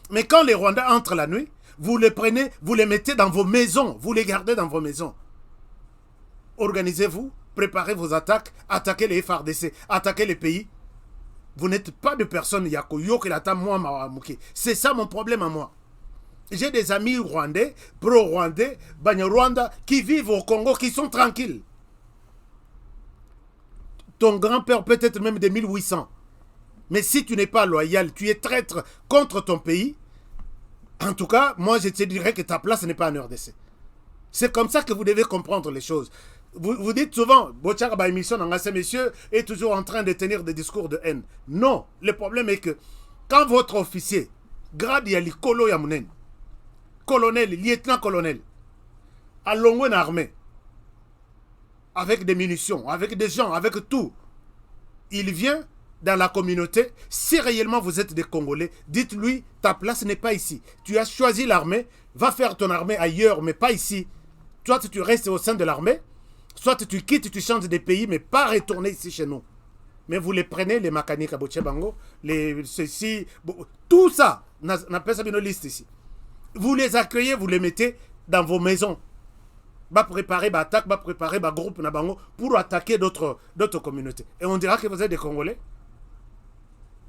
Mais quand les Rwandais entrent la nuit, vous les prenez, vous les mettez dans vos maisons. Vous les gardez dans vos maisons. organisez-vous, préparez vos attaques, attaquez les FRDC, attaquez les pays. Vous n'êtes pas de personnes c'est ça mon problème à moi. J'ai des amis rwandais, pro-rwandais, Banya-Rwanda, qui vivent au Congo, qui sont tranquilles. Ton grand-père peut-être même de 1800. Mais si tu n'es pas loyal, tu es traître contre ton pays, en tout cas, moi je te dirais que ta place n'est pas en RDC. C'est comme ça que vous devez comprendre les choses. Vous dites souvent, Bochara émission dans ces messieurs est toujours en train de tenir des discours de haine. Non, le problème est que quand votre officier, grade yali kolo yamunen, colonel, lieutenant-colonel, à longue armée, avec des munitions, avec des gens, avec tout, il vient dans la communauté. Si réellement vous êtes des Congolais, dites-lui, ta place n'est pas ici. Tu as choisi l'armée, va faire ton armée ailleurs, mais pas ici. Soit tu restes au sein de l'armée, soit tu quittes, tu changes de pays, mais pas retourner ici chez nous. Mais vous les prenez, les mécaniques à Bochebango, les ceci, tout ça, n'a pas une liste ici. Vous les accueillez, vous les mettez dans vos maisons. Va préparer l'attaque, va préparer un groupe pour attaquer d'autres communautés. Et on dira que vous êtes des Congolais.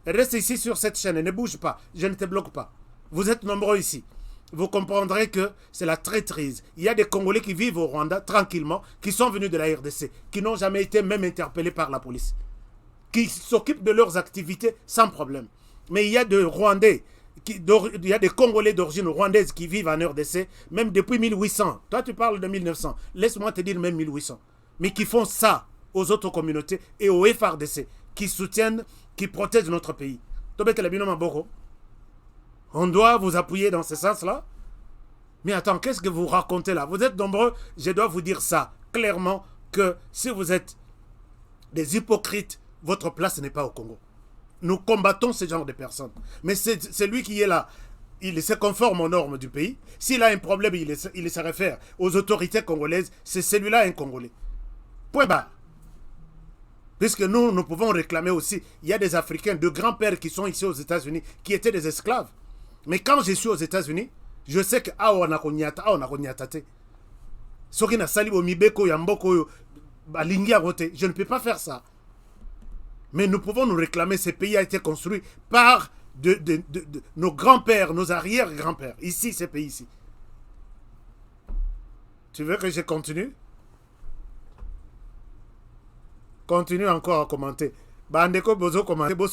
Reste ici sur cette chaîne, ne bouge pas, je ne te bloque pas. Vous êtes nombreux ici. Vous comprendrez que c'est la traîtrise. Il y a des Congolais qui vivent au Rwanda tranquillement, qui sont venus de la RDC, qui n'ont jamais été même interpellés par la police, qui s'occupent de leurs activités sans problème. Mais il y a des Rwandais, il y a des Congolais d'origine rwandaise qui vivent en RDC, même depuis 1800. Toi, tu parles de 1900. Laisse-moi te dire même 1800. Mais qui font ça aux autres communautés et aux FRDC, qui soutiennent, qui protègent notre pays. On doit vous appuyer dans ce sens-là. Mais attends, qu'est-ce que vous racontez là? Vous êtes nombreux, je dois vous dire ça clairement, que si vous êtes des hypocrites, votre place n'est pas au Congo. Nous combattons ce genre de personnes. Mais c'est lui qui est là. Il se conforme aux normes du pays. S'il a un problème, il se réfère aux autorités congolaises. C'est celui-là un Congolais. Point barre. Puisque nous pouvons réclamer aussi, il y a des Africains, de grands-pères qui sont ici aux États-Unis, qui étaient des esclaves. Mais quand je suis aux États-Unis, je sais que je ne peux pas faire ça. Mais nous pouvons nous réclamer. Ce pays a été construit par nos grands-pères, nos arrière-grands-pères. Ici, ce pays ici. Tu veux que je continue? Continue encore à commenter. Bandeko bozo commenter, vous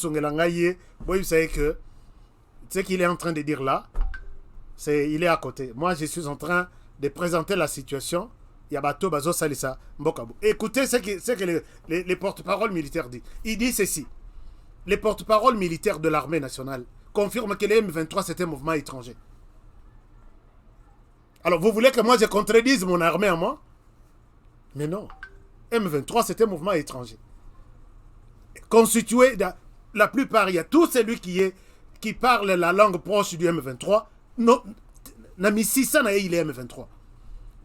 savez que ce qu'il est en train de dire là, il est à côté. Moi, je suis en train de présenter la situation. Yabato Bazo Salisa Mbokabo. Écoutez ce que les porte-paroles militaires disent. Il dit ceci. Les porte-paroles militaires de l'armée nationale confirment que les M23 c'est un mouvement étranger. Alors, vous voulez que moi je contredise mon armée à moi? Mais non. M23 c'est un mouvement étranger. Constitué, la plupart, il y a tout celui qui parle la langue proche du M23. Non, Namisisa na il est M23.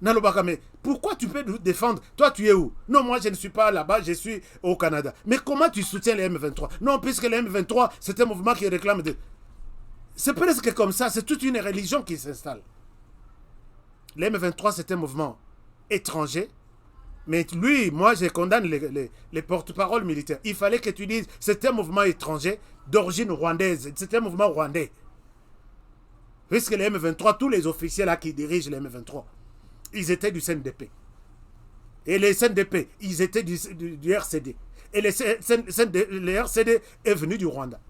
Mais pourquoi tu peux défendre? Toi, tu es où? Non, moi, je ne suis pas là-bas, je suis au Canada. Mais comment tu soutiens les M23? Non, puisque les M23, c'est un mouvement qui réclame de... C'est presque comme ça, c'est toute une religion qui s'installe. Les M23, c'est un mouvement étranger. Mais lui, moi, je condamne les porte-paroles militaires. Il fallait que tu dises, c'est un mouvement étranger d'origine rwandaise. C'est un mouvement rwandais. Puisque les M23, tous les officiers là qui dirigent les M23, ils étaient du CNDP. Et les CNDP, ils étaient du RCD. Et le RCD est venu du Rwanda.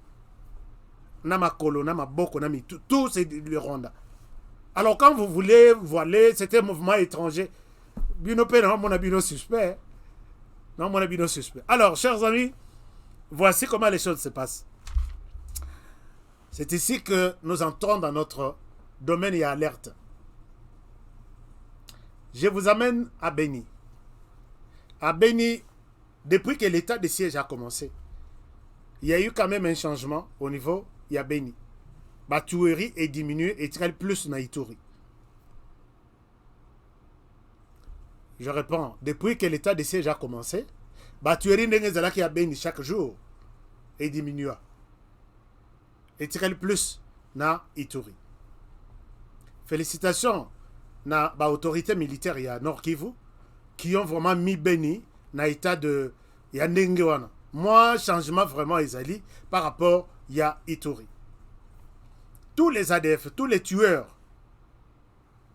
Namakolo, Namaboko, Nami, tout c'est du Rwanda. Alors quand vous voulez voiler, c'était un mouvement étranger. Binopé, non, mon abino suspect. Non, mon abino suspect. Alors, chers amis, voici comment les choses se passent. C'est ici que nous entrons dans notre domaine et alerte. Je vous amène à Beni. À Beni, depuis que l'état de siège a commencé, il y a eu quand même un changement au niveau de Beni. La tuerie est diminuée et très plus na Ituri. Je réponds, depuis que l'état de siège a commencé, la tuerie n'est à Beni chaque jour est diminuée. Et très plus na Ituri. Félicitations na ba autorité militaire ya Nord Kivu qui ont vraiment mis Beni dans l'état de Yandengewana. Moi, changement vraiment Ezali par rapport à Ituri. Tous les ADF, tous les tueurs,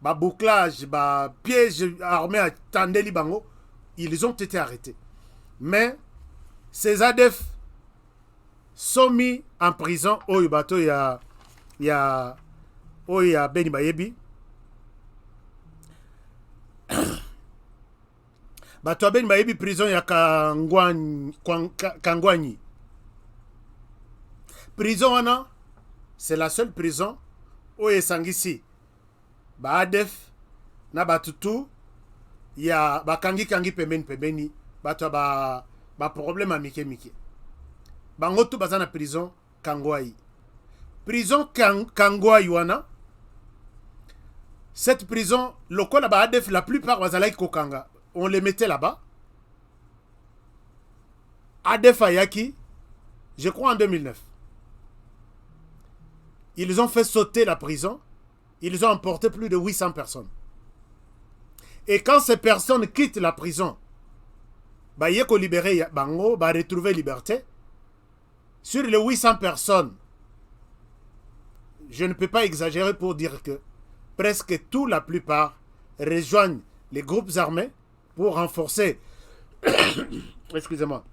bouclage, piège armé à Tandeli Bango, ils ont été arrêtés. Mais ces ADF sont mis en prison au Yubato, il y a Beni Bayebi. Bato Beni Bayebi prison ya Kangwani. Prison wana, c'est la seule prison où Sangisi ADF na batutu ya bakangi pembeni bato ba problème à mike. Bango tu bazana prison Kangwai. Prison Kangwai wana. Cette prison, lokola ba ADF la plupart bazalai kokanga. On les mettait là-bas. ADF Ayaki, je crois en 2009. Ils ont fait sauter la prison. Ils ont emporté plus de 800 personnes. Et quand ces personnes quittent la prison, ils ont libéré Bango, retrouver liberté. Sur les 800 personnes, je ne peux pas exagérer pour dire que presque tout, la plupart, rejoignent les groupes armés pour renforcer, excusez-moi,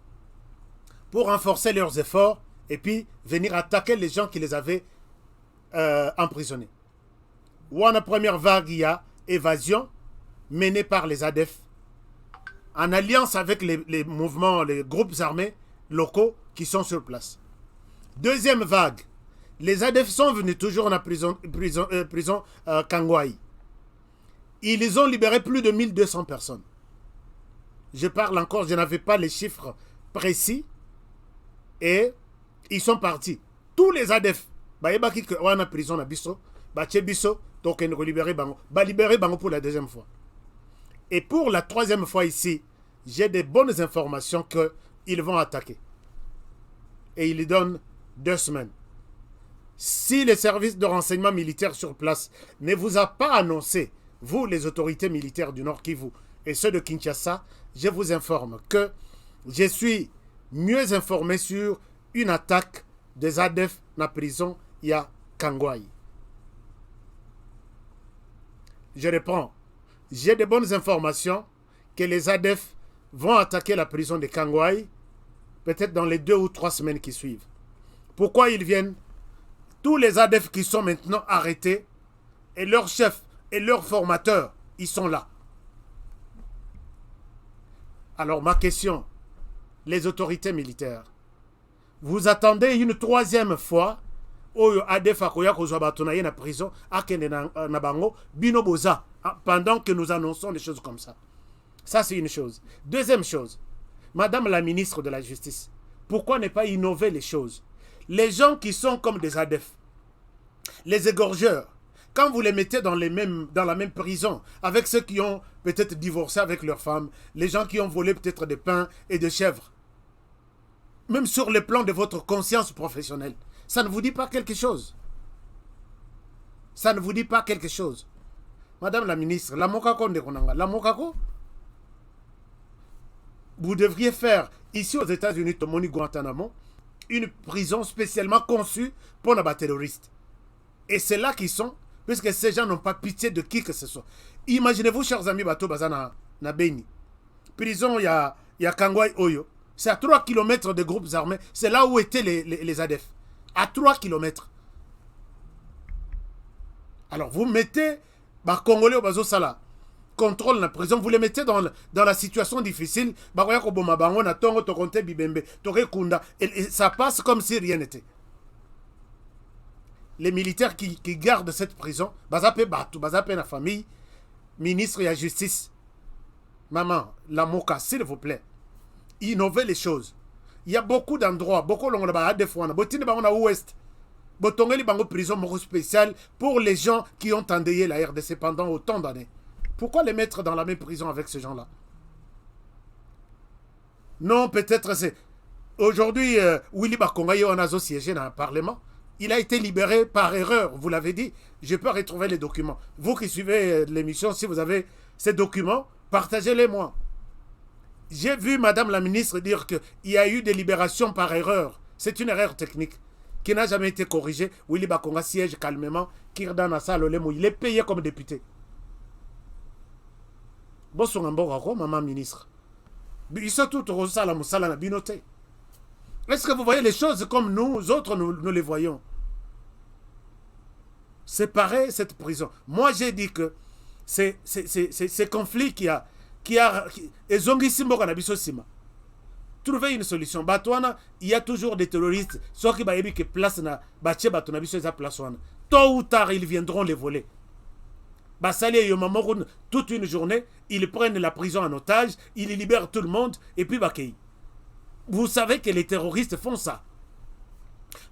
pour renforcer leurs efforts et puis venir attaquer les gens qui les avaient emprisonnés. Ou en première vague, il y a évasion menée par les ADF en alliance avec les mouvements, les groupes armés locaux qui sont sur place. Deuxième vague, les ADF sont venus toujours dans la prison Kangwai. Ils ont libéré plus de 1200 personnes. Je parle encore, je n'avais pas les chiffres précis. Et ils sont partis. Tous les ADF, ils sont en prison à Bisso, donc ils ont libéré Bango. Libéré Bango pour la deuxième fois. Et pour la troisième fois ici, j'ai des bonnes informations qu'ils vont attaquer. Et ils donnent 2 semaines. Si les services de renseignement militaire sur place ne vous a pas annoncé, vous les autorités militaires du Nord Kivu et ceux de Kinshasa, je vous informe que je suis mieux informé sur une attaque des ADF dans la prison ya Kangwai. Je réponds, j'ai de bonnes informations que les ADF vont attaquer la prison de Kangwai peut-être dans les 2 ou 3 semaines qui suivent. Pourquoi ils viennent? Tous les ADF qui sont maintenant arrêtés et leurs chefs et leurs formateurs, ils sont là. Alors ma question, les autorités militaires, vous attendez une 3e fois où ADF akoya kozwa bato na ye na prison akende na bango bino boza pendant que nous annonçons des choses comme ça. Ça c'est une chose. Deuxième chose, Madame la ministre de la Justice, pourquoi ne pas innover les choses? Les gens qui sont comme des ADF, les égorgeurs, quand vous les mettez dans la même prison, avec ceux qui ont peut-être divorcé avec leurs femmes, les gens qui ont volé peut-être des pains et des chèvres, même sur le plan de votre conscience professionnelle, ça ne vous dit pas quelque chose? Ça ne vous dit pas quelque chose? Madame la ministre, la Mokako Ndekonanga, la Mokako, vous devriez faire, ici aux États-Unis, Tomoni Guantanamo, une prison spécialement conçue pour les terroristes. Et c'est là qu'ils sont, puisque ces gens n'ont pas pitié de qui que ce soit. Imaginez-vous, chers amis, Bato Bazana na Beni. Prison, il y a Kangwai Oyo. C'est à 3 km de groupes armés. C'est là où étaient les ADF. À 3 km. Alors, vous mettez Congolais au Bazo Sala. Contrôle la prison. Vous les mettez dans la situation difficile. Et ça passe comme si rien n'était. Les militaires qui gardent cette prison, bazapé Batou, bazapé la famille, ministre et la justice. Maman, la Moka, s'il vous plaît, innovez les choses. Il y a beaucoup d'endroits, beaucoup de fois, ouest, botongeli bango prison spéciale pour les gens qui ont endeuillé la RDC pendant autant d'années. Pourquoi les mettre dans la même prison avec ces gens-là? Non, peut-être c'est... Aujourd'hui, Willy Bakongayo en a siégé dans le Parlement. Il a été libéré par erreur, vous l'avez dit. Je peux retrouver les documents. Vous qui suivez l'émission, si vous avez ces documents, Partagez-les moi. J'ai vu Madame la ministre dire qu'il y a eu des libérations par erreur. C'est une erreur technique qui n'a jamais été corrigée. Willy Bakonga siège calmement. Kirdan Assal Olemo, il est payé comme député. Bossongambo, maman ministre. Est-ce que vous voyez les choses comme nous autres, nous les voyons? Séparer cette prison. Moi, j'ai dit que ces conflits trouver une solution. Il y a toujours des terroristes. Ceux qui ont place na place. Tôt ou tard, ils viendront les voler. Toute une journée, ils prennent la prison en otage, ils libèrent tout le monde, et puis vous savez que les terroristes font ça.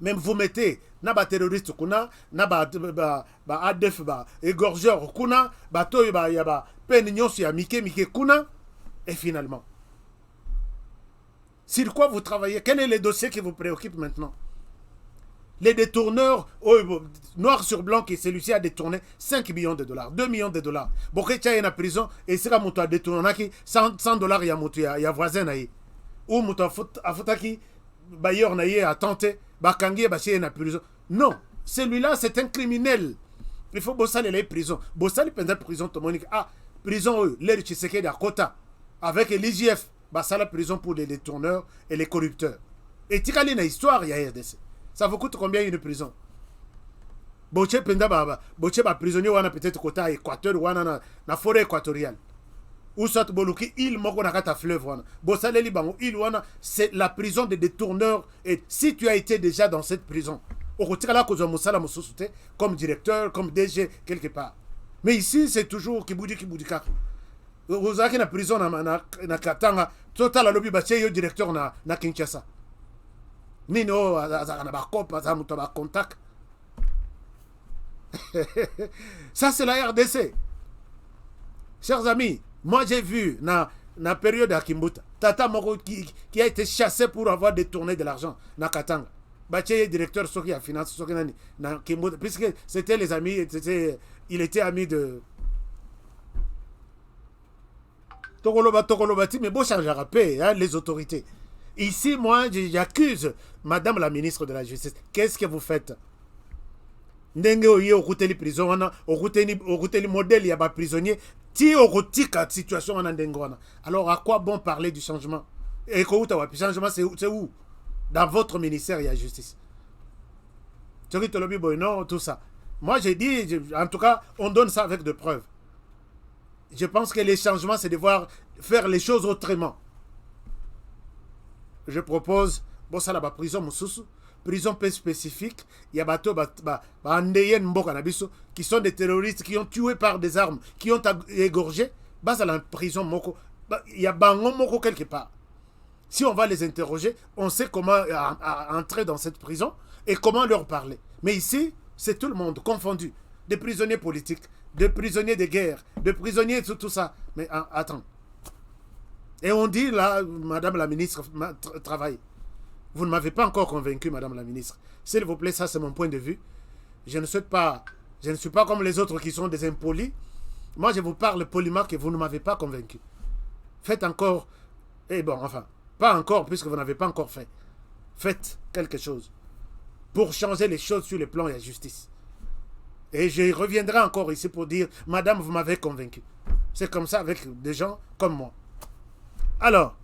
Même vous mettez naba terroriste kuna, naba ADF égorgeur kuna, toy yaba penignos ya mike kuna, et finalement. Sur quoi vous travaillez? Quel est le dossier qui vous préoccupe maintenant? Les détourneurs, noir sur blanc, que celui-ci a détourné 5 millions de dollars, 2 millions de dollars. Bokecha est en prison et c'est comme tu as détourné 100 dollars, il y a voisin. Ou tu as fait bailleur a tenté, bakangi est en prison. Non, celui-là, c'est un criminel. Il faut bosser les prisons. Bosser pendant prison, tout le monde. Ah, prison, l'air Tshisekedi à Kota, avec l'IGF, la prison pour les détourneurs et les corrupteurs. Et tu as une histoire, il y a RDC. Ça vous coûte combien une prison? Boche penda boche prisonnier wana peut-être côté Équateur wana na forêt équatoriale. Ou soit boluki il moko na kata fleuve wana. Bosaleli bango il wana c'est la prison des détourneurs et si tu as été déjà dans cette prison, okotikala ko zo musala mususute comme directeur, comme DG quelque part. Mais ici c'est toujours kibudika. Vous avez na prison na Katanga, total lobi bache yo directeur na Kinshasa. Nino, contact. Ça, c'est la RDC. Chers amis, moi j'ai vu dans la période à Kimbuta, Tata Moko qui a été chassé pour avoir détourné de l'argent dans Katanga. Baché directeur Soki à finance Soki dans Kimbuta, puisque c'était les amis, il était ami de Tokolobati, mais bon, ça a rappelé les autorités. Ici, moi, j'accuse Madame la ministre de la Justice. Qu'est-ce que vous faites? Ndenge oye okuteli prison wana, okuteli modèle ya ba prisonnier, ti okotika situation wana ndenge wana. Alors à quoi bon parler du changement? Et kouta wa changement c'est où? Dans votre ministère il y a justice. Non, tout ça. Moi j'ai dit, en tout cas, on donne ça avec des preuves. Je pense que les changements c'est devoir faire les choses autrement. Je propose, bon ça là bas prison mususu, prison peu spécifique, il y a bateau andeyen mboka na biso qui sont des terroristes qui ont tué par des armes, qui ont égorgé, bas à la prison moko, il y a bango moko quelque part. Si on va les interroger, on sait comment entrer dans cette prison et comment leur parler. Mais ici, c'est tout le monde confondu, des prisonniers politiques, des prisonniers de guerre, des prisonniers tout ça. Mais attends. Et on dit là, Madame la ministre travaille. Vous ne m'avez pas encore convaincu, Madame la ministre. S'il vous plaît, ça c'est mon point de vue. Je ne suis pas comme les autres qui sont des impolis. Moi, je vous parle poliment que vous ne m'avez pas convaincu. Faites encore, et bon, enfin, pas encore puisque vous n'avez pas encore fait. Faites quelque chose pour changer les choses sur le plan de la justice. Et je reviendrai encore ici pour dire, Madame, vous m'avez convaincu. C'est comme ça avec des gens comme moi. Alors,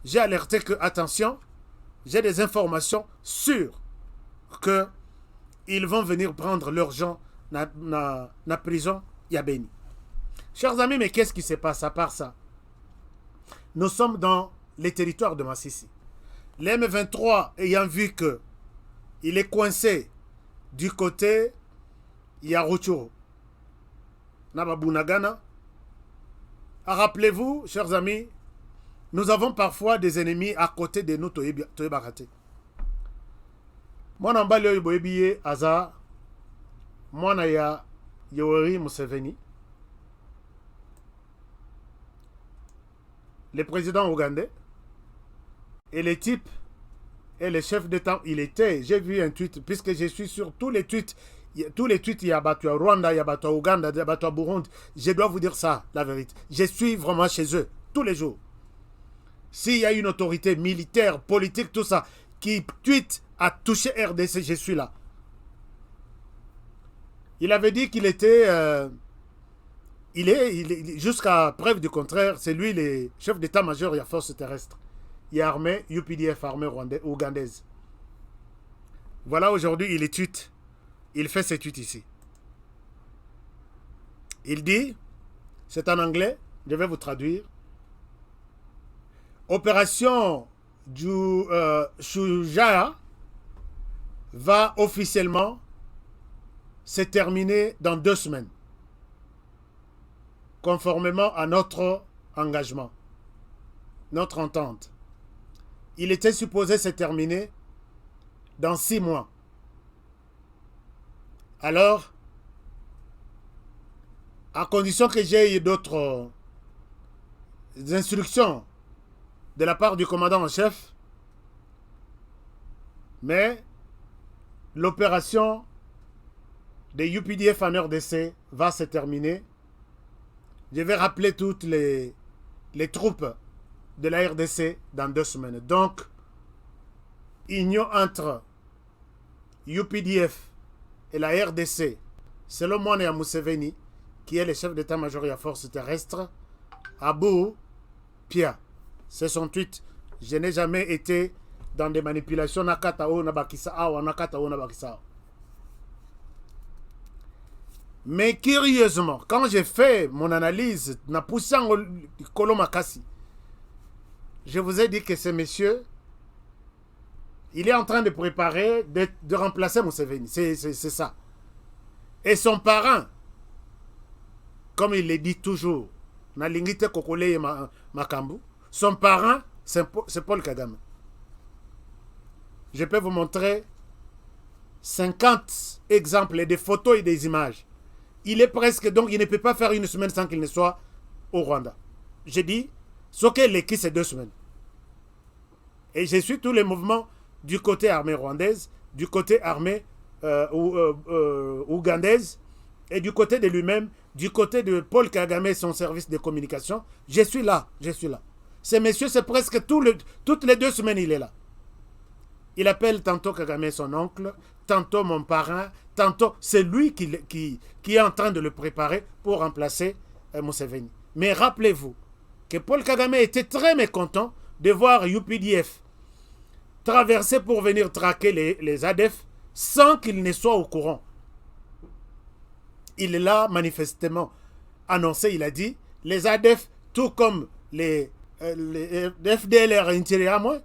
j'ai alerté que, attention, j'ai des informations sûres qu'ils vont venir prendre leurs gens dans la prison Yabeni. Chers amis, mais qu'est-ce qui se passe à part ça? Nous sommes dans les territoires de Massissi. L'M23 ayant vu qu'il est coincé du côté Yaruchuru, Nababunagana. Rappelez-vous, chers amis, nous avons parfois des ennemis à côté de nous, Toyebarate. Moi, je suis Boyebiye Aza, moi, je suis Yoweri Museveni, le président ougandais, et les types, et le chef d'État, il était, j'ai vu un tweet, puisque je suis sur tous les tweets, tous les tweets, il y a battu à Rwanda, il y a battu à Ouganda, il y a battu à Burundi. Je dois vous dire ça, la vérité. Je suis vraiment chez eux, tous les jours. S'il y a une autorité militaire, politique, tout ça, qui tweet à toucher RDC, je suis là. Il avait dit qu'il était... jusqu'à preuve du contraire, c'est lui le chef d'état-major de la force terrestre. Il y a armée, UPDF, armée ougandaise. Voilà, aujourd'hui, il est tweet. Il fait ses tweets ici. Il dit, c'est en anglais, je vais vous traduire. Opération Shujaa va officiellement se terminer dans 2 semaines, conformément à notre engagement, notre entente. Il était supposé se terminer dans 6 mois. Alors, à condition que j'ai eu d'autres instructions de la part du commandant en chef, mais l'opération de UPDF en RDC va se terminer. Je vais rappeler toutes les troupes de la RDC dans 2 semaines. Donc, union entre UPDF et la RDC, selon Moana Museveni, qui est le chef d'état-major de la force terrestre, Abu Pia. C'est son tweet. Je n'ai jamais été dans des manipulations nakatao nabakisa ou nakatao nabakisa. Mais curieusement, quand j'ai fait mon analyse, je vous ai dit que ce monsieur, il est en train de préparer de remplacer Museveni. C'est ça. Et son parrain, comme il le dit toujours, son parrain, c'est Paul Kagame. Je peux vous montrer 50 exemples et des photos et des images. Il est presque, donc il ne peut pas faire 1 semaine sans qu'il ne soit au Rwanda. J'ai dit, ce qu'elle est qui, c'est 2 semaines. Et je suis tous les mouvements du côté armée rwandaise, du côté armée ougandaise, et du côté de lui-même, du côté de Paul Kagame et son service de communication. Je suis là, je suis là. Ce monsieur, c'est presque toutes les 2 semaines, il est là. Il appelle tantôt Kagame son oncle, tantôt mon parrain, tantôt c'est lui qui est en train de le préparer pour remplacer Museveni. Mais rappelez-vous que Paul Kagame était très mécontent de voir UPDF traverser pour venir traquer les ADF sans qu'il ne soit au courant. Il l'a manifestement annoncé, il a dit, les ADF, tout comme les FDLR intérieurs,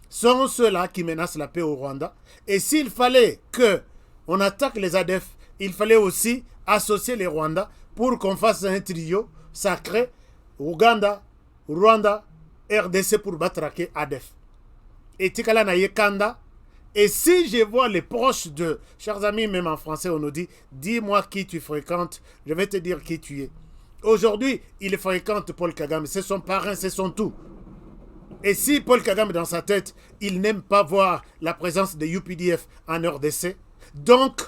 sont ceux-là qui menacent la paix au Rwanda. Et s'il fallait qu'on attaque les ADF, il fallait aussi associer les Rwandais pour qu'on fasse un trio sacré Ouganda, Rwanda, RDC pour battre ADF. Et Tikala na Yekanda. Et si je vois les proches de, chers amis, même en français, on nous dit, dis-moi qui tu fréquentes, je vais te dire qui tu es. Aujourd'hui, il fréquente Paul Kagame, c'est son parrain, c'est son tout. Et si Paul Kagame, dans sa tête, il n'aime pas voir la présence de UPDF en RDC, donc,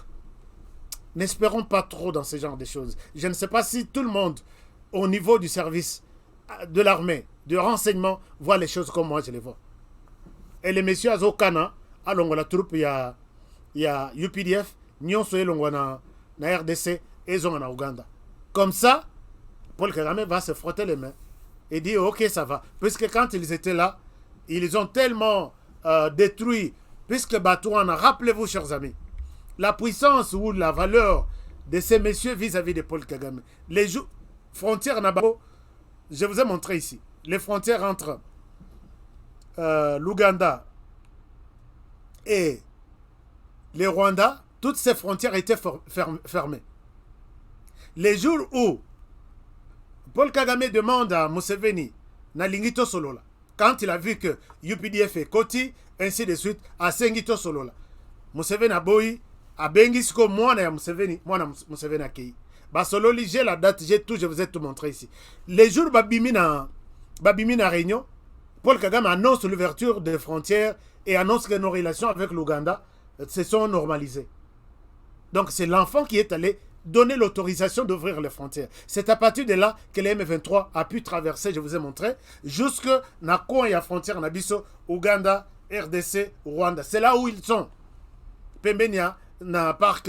n'espérons pas trop dans ce genre de choses. Je ne sais pas si tout le monde, au niveau du service de l'armée, de renseignement, voit les choses comme moi je les vois. Et les messieurs Azokana, alors la troupe, il y a UPDF, Nyonso na RDC et Zonga Ouganda. Comme ça, Paul Kagame va se frotter les mains et dire ok, ça va. Puisque quand ils étaient là, ils ont tellement détruit, puisque Batouana, rappelez-vous, chers amis, la puissance ou la valeur de ces messieurs vis-à-vis de Paul Kagame. Les frontières Nababo, je vous ai montré ici, les frontières entre l'Ouganda et les Rwandais, toutes ces frontières étaient fermées. Les jours où Paul Kagame demande à Museveni, Nalingito Solola, quand il a vu que UPDF est Koti, ainsi de suite, à Sengito Solola, Museveni a boyi, a Bengisko, moi Museveni a Kei. Basololi, j'ai la date, j'ai tout, je vous ai tout montré ici. Les jours Babimina Réunion, Paul Kagame annonce l'ouverture des frontières et annonce que nos relations avec l'Ouganda se sont normalisées. Donc c'est l'enfant qui est allé donner l'autorisation d'ouvrir les frontières. C'est à partir de là que les M23 a pu traverser, je vous ai montré, jusque na la frontière Nabiso, Ouganda, RDC, Rwanda. C'est là où ils sont. Pembenia, na parc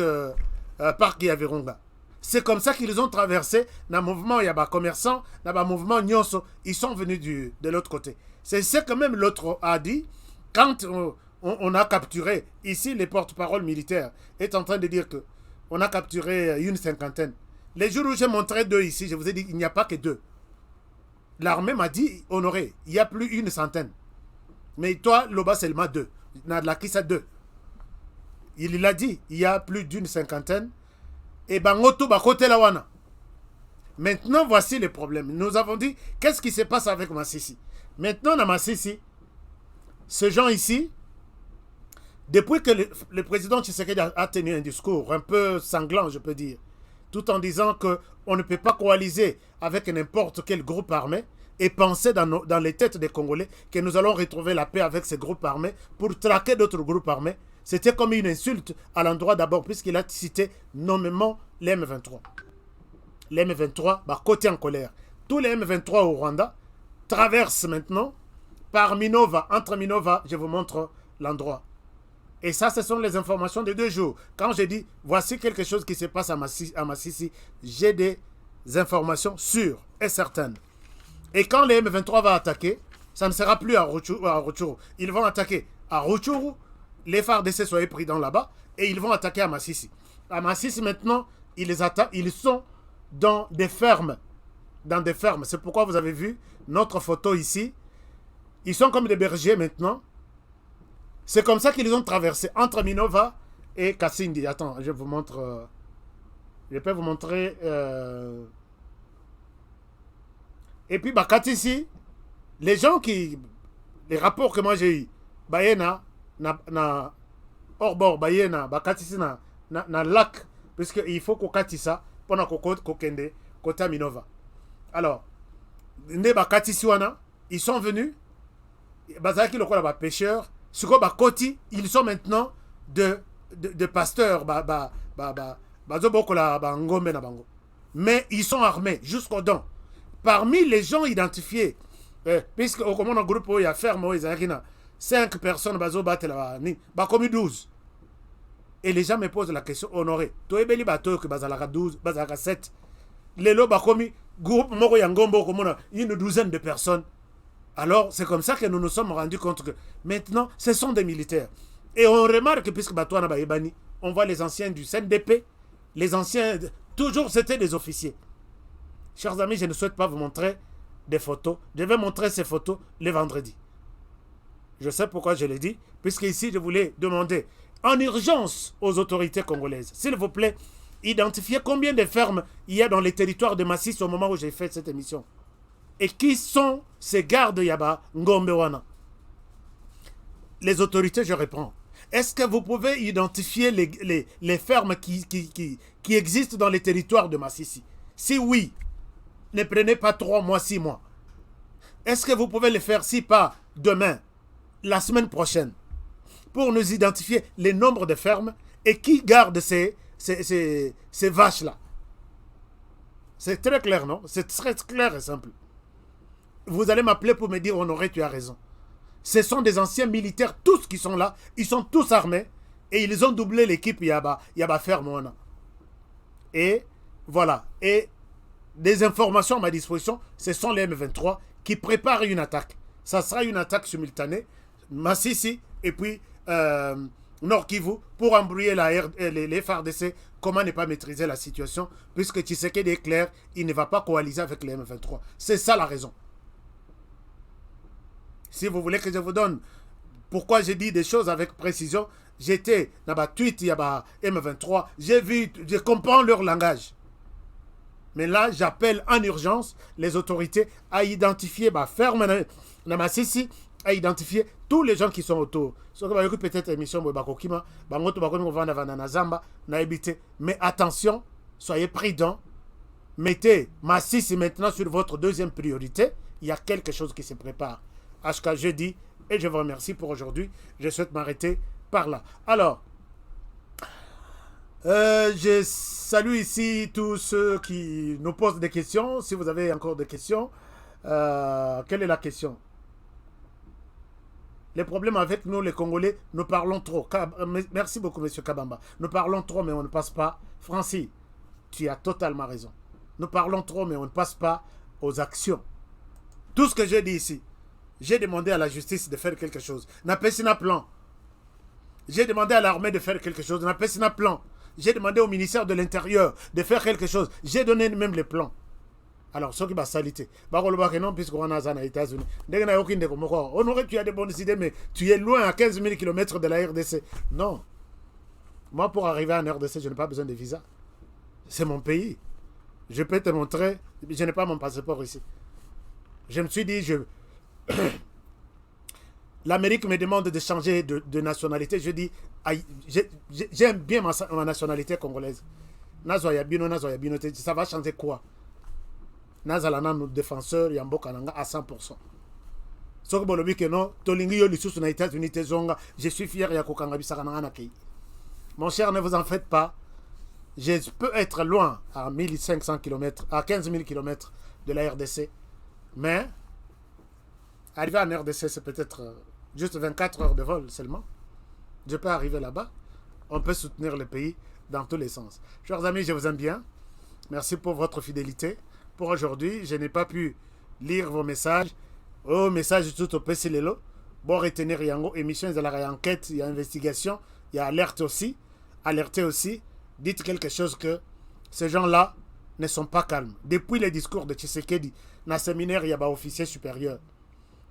Yavirunga. C'est comme ça qu'ils ont traversé dans le mouvement, il y a des commerçants, dans le mouvement Nyonso, ils sont venus de l'autre côté. C'est ce que même l'autre a dit quand on a capturé, ici les porte-parole militaires est en train de dire que on a capturé une cinquantaine. Les jours où j'ai montré 2 ici, je vous ai dit qu'il n'y a pas que 2. L'armée m'a dit, Honoré, il y a plus une centaine. Mais toi, Loba, seulement 2. Nadlakisa 2. Il l'a dit, il y a plus d'une cinquantaine. Et Bangoto, Bakote Lawana. Maintenant, voici les problèmes. Nous avons dit, qu'est-ce qui se passe avec Massissi? Maintenant, dans Massissi, ce gens ici, depuis que le président Tshisekedi a tenu un discours un peu sanglant, je peux dire, tout en disant qu'on ne peut pas coaliser avec n'importe quel groupe armé et penser dans les têtes des Congolais que nous allons retrouver la paix avec ces groupes armés pour traquer d'autres groupes armés, c'était comme une insulte à l'endroit d'abord, puisqu'il a cité nommément les M23. Les M23, côté en colère. Tous les M23 au Rwanda traversent maintenant par Minova. Entre Minova, je vous montre l'endroit. Et ça, ce sont les informations de 2 jours. Quand j'ai dit, voici quelque chose qui se passe à Massissi, j'ai des informations sûres et certaines. Et quand les M23 vont attaquer, ça ne sera plus à Rutshuru. Ils vont attaquer à Rutshuru, les FARDC soient pris dans là-bas, et ils vont attaquer à Massissi. À Massissi, maintenant, ils sont dans des fermes. Dans des fermes. C'est pourquoi vous avez vu notre photo ici. Ils sont comme des bergers maintenant. C'est comme ça qu'ils ont traversé entre Minova et Kassindi. Attends, je vous montre. Je peux vous montrer. Et puis, Katisi, les gens qui. Les rapports que moi j'ai eu, Bayena, na Orbor, Bayena, Katisi, na lac, puisqu'il faut qu'on katisse ça pendant qu'on kende, côté Minova. Alors, ils sont venus, Bazaki le quoi pêcheurs. Ils sont maintenant de pasteurs. Mais ils sont armés jusqu'aux dents. Parmi les gens identifiés, puisque au commandant groupe, il y a ferme, il y a 5 personnes, comme 12. Et les gens me posent la question, Honoré, tu es beli bateau que bazalaka 12, bazalaka 7. Les lots, groupe, une douzaine de personnes. Alors, c'est comme ça que nous nous sommes rendus compte que maintenant, ce sont des militaires. Et on remarque, puisque on voit les anciens du CNDP, les anciens, toujours c'était des officiers. Chers amis, je ne souhaite pas vous montrer des photos. Je vais montrer ces photos le vendredi. Je sais pourquoi je l'ai dit, puisque ici, je voulais demander en urgence aux autorités congolaises, s'il vous plaît, identifiez combien de fermes il y a dans les territoires de Massissi au moment où j'ai fait cette émission. Et qui sont ces gardes Yaba Ngombewana? Les autorités, je réponds. Est-ce que vous pouvez identifier les fermes qui existent dans les territoires de Massissi? Si oui, ne prenez pas 3 mois, 6 mois. Est-ce que vous pouvez le faire, si pas demain, la semaine prochaine, pour nous identifier les nombres de fermes et qui gardent ces vaches-là? C'est très clair, non? C'est très clair et simple. Vous allez m'appeler pour me dire, Honoré, tu as raison. Ce sont des anciens militaires, tous qui sont là. Ils sont tous armés. Et ils ont doublé l'équipe Yaba Fermona. Et voilà. Et des informations à ma disposition, ce sont les M23 qui préparent une attaque. Ça sera une attaque simultanée. Massissi et puis Nord Kivu pour embrouiller les FARDC. Comment ne pas maîtriser la situation? Puisque Tshisekedi est clair, il ne va pas coaliser avec les M23. C'est ça la raison. Si vous voulez que je vous donne pourquoi j'ai dit des choses avec précision, j'étais dans ma tweet, il y a M23, j'ai vu, je comprends leur langage. Mais là, j'appelle en urgence les autorités à identifier ferme Massissi, à identifier tous les gens qui sont autour. Peut-être émission mais attention, soyez prudents. Mettez Massissi maintenant sur votre deuxième priorité. Il y a quelque chose qui se prépare. Jusqu'à jeudi, et je vous remercie pour aujourd'hui. Je souhaite m'arrêter par là. Alors, Je salue ici tous ceux qui nous posent des questions. Si vous avez encore des questions, quelle est la question? Les problèmes avec nous, les Congolais, nous parlons trop. Merci beaucoup, monsieur Kabamba. Nous parlons trop, mais on ne passe pas. Francis, tu as totalement raison. Nous parlons trop, mais on ne passe pas aux actions. Tout ce que j'ai dit ici, j'ai demandé à la justice de faire quelque chose. N'a pas un plan. J'ai demandé à l'armée de faire quelque chose. N'a pas un plan. J'ai demandé au ministère de l'Intérieur de faire quelque chose. J'ai donné même les plans. Alors, ce qui va s'aliter. Non, puisqu'on est aux États-Unis. On aurait tu as des bonnes idées, mais tu es loin à 15 000 km de la RDC. Non. Moi, pour arriver en RDC, je n'ai pas besoin de visa. C'est mon pays. Je peux te montrer. Je n'ai pas mon passeport ici. Je me suis dit, l'Amérique me demande de changer de nationalité. Je dis, j'aime bien ma nationalité congolaise. Ça va changer quoi? Nazalana, nos défenseurs, Yambo Kananga à 100%. Ce que bolobi que non, Tolingi yo lisusu na États-Unis te zonga, je suis fier ya kokanga bisakana na kei. Mon cher, ne vous en faites pas. Je peux être loin à 1500 km, à 15 000 km de la RDC, mais arriver en RDC, c'est peut-être juste 24 heures de vol seulement. Je peux arriver là-bas. On peut soutenir le pays dans tous les sens. Chers amis, je vous aime bien. Merci pour votre fidélité. Pour aujourd'hui, je n'ai pas pu lire vos messages. Oh, message tout au PC Lelo. Bon, retenir Yango, émission, il y a enquête, il y a investigation, il y a alerte aussi. Alertez aussi. Dites quelque chose que ces gens-là ne sont pas calmes. Depuis les discours de Tshisekedi, dans le séminaire, il y a des officiers supérieurs.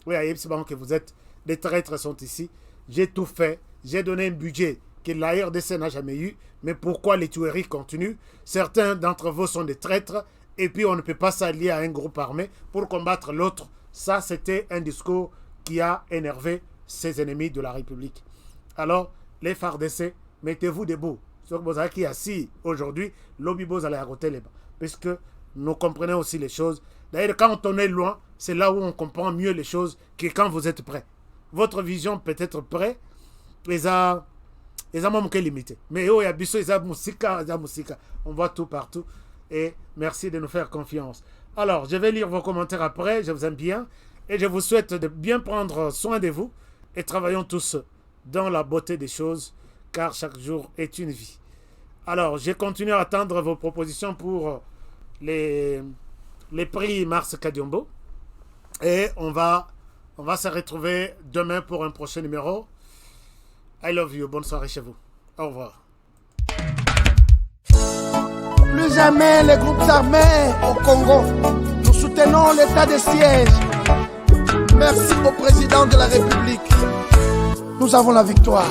Oui, à Yepsiban que vous êtes, des traîtres sont ici. J'ai tout fait. J'ai donné un budget que la RDC n'a jamais eu. Mais pourquoi les tueries continuent? Certains d'entre vous sont des traîtres. Et puis on ne peut pas s'allier à un groupe armé pour combattre l'autre. Ça, c'était un discours qui a énervé ses ennemis de la République. Alors, les FARDC, mettez-vous debout. Ce que vous avez qui est assis aujourd'hui, l'Obibo allez à côté les bas. Puisque nous comprenons aussi les choses. D'ailleurs, quand on est loin, c'est là où on comprend mieux les choses que quand vous êtes prêt. Votre vision peut être prête, les a même limité. Mais oh, il y a biso, il y a musica, on voit tout partout. Et merci de nous faire confiance. Alors, je vais lire vos commentaires après. Je vous aime bien. Et je vous souhaite de bien prendre soin de vous. Et travaillons tous dans la beauté des choses. Car chaque jour est une vie. Alors, je continue à attendre vos propositions pour les prix Mars Kadiombo. Et on va se retrouver demain pour un prochain numéro. I love you. Bonne soirée chez vous. Au revoir. Plus jamais les groupes armés au Congo. Nous soutenons l'état de siège. Merci au président de la République. Nous avons la victoire.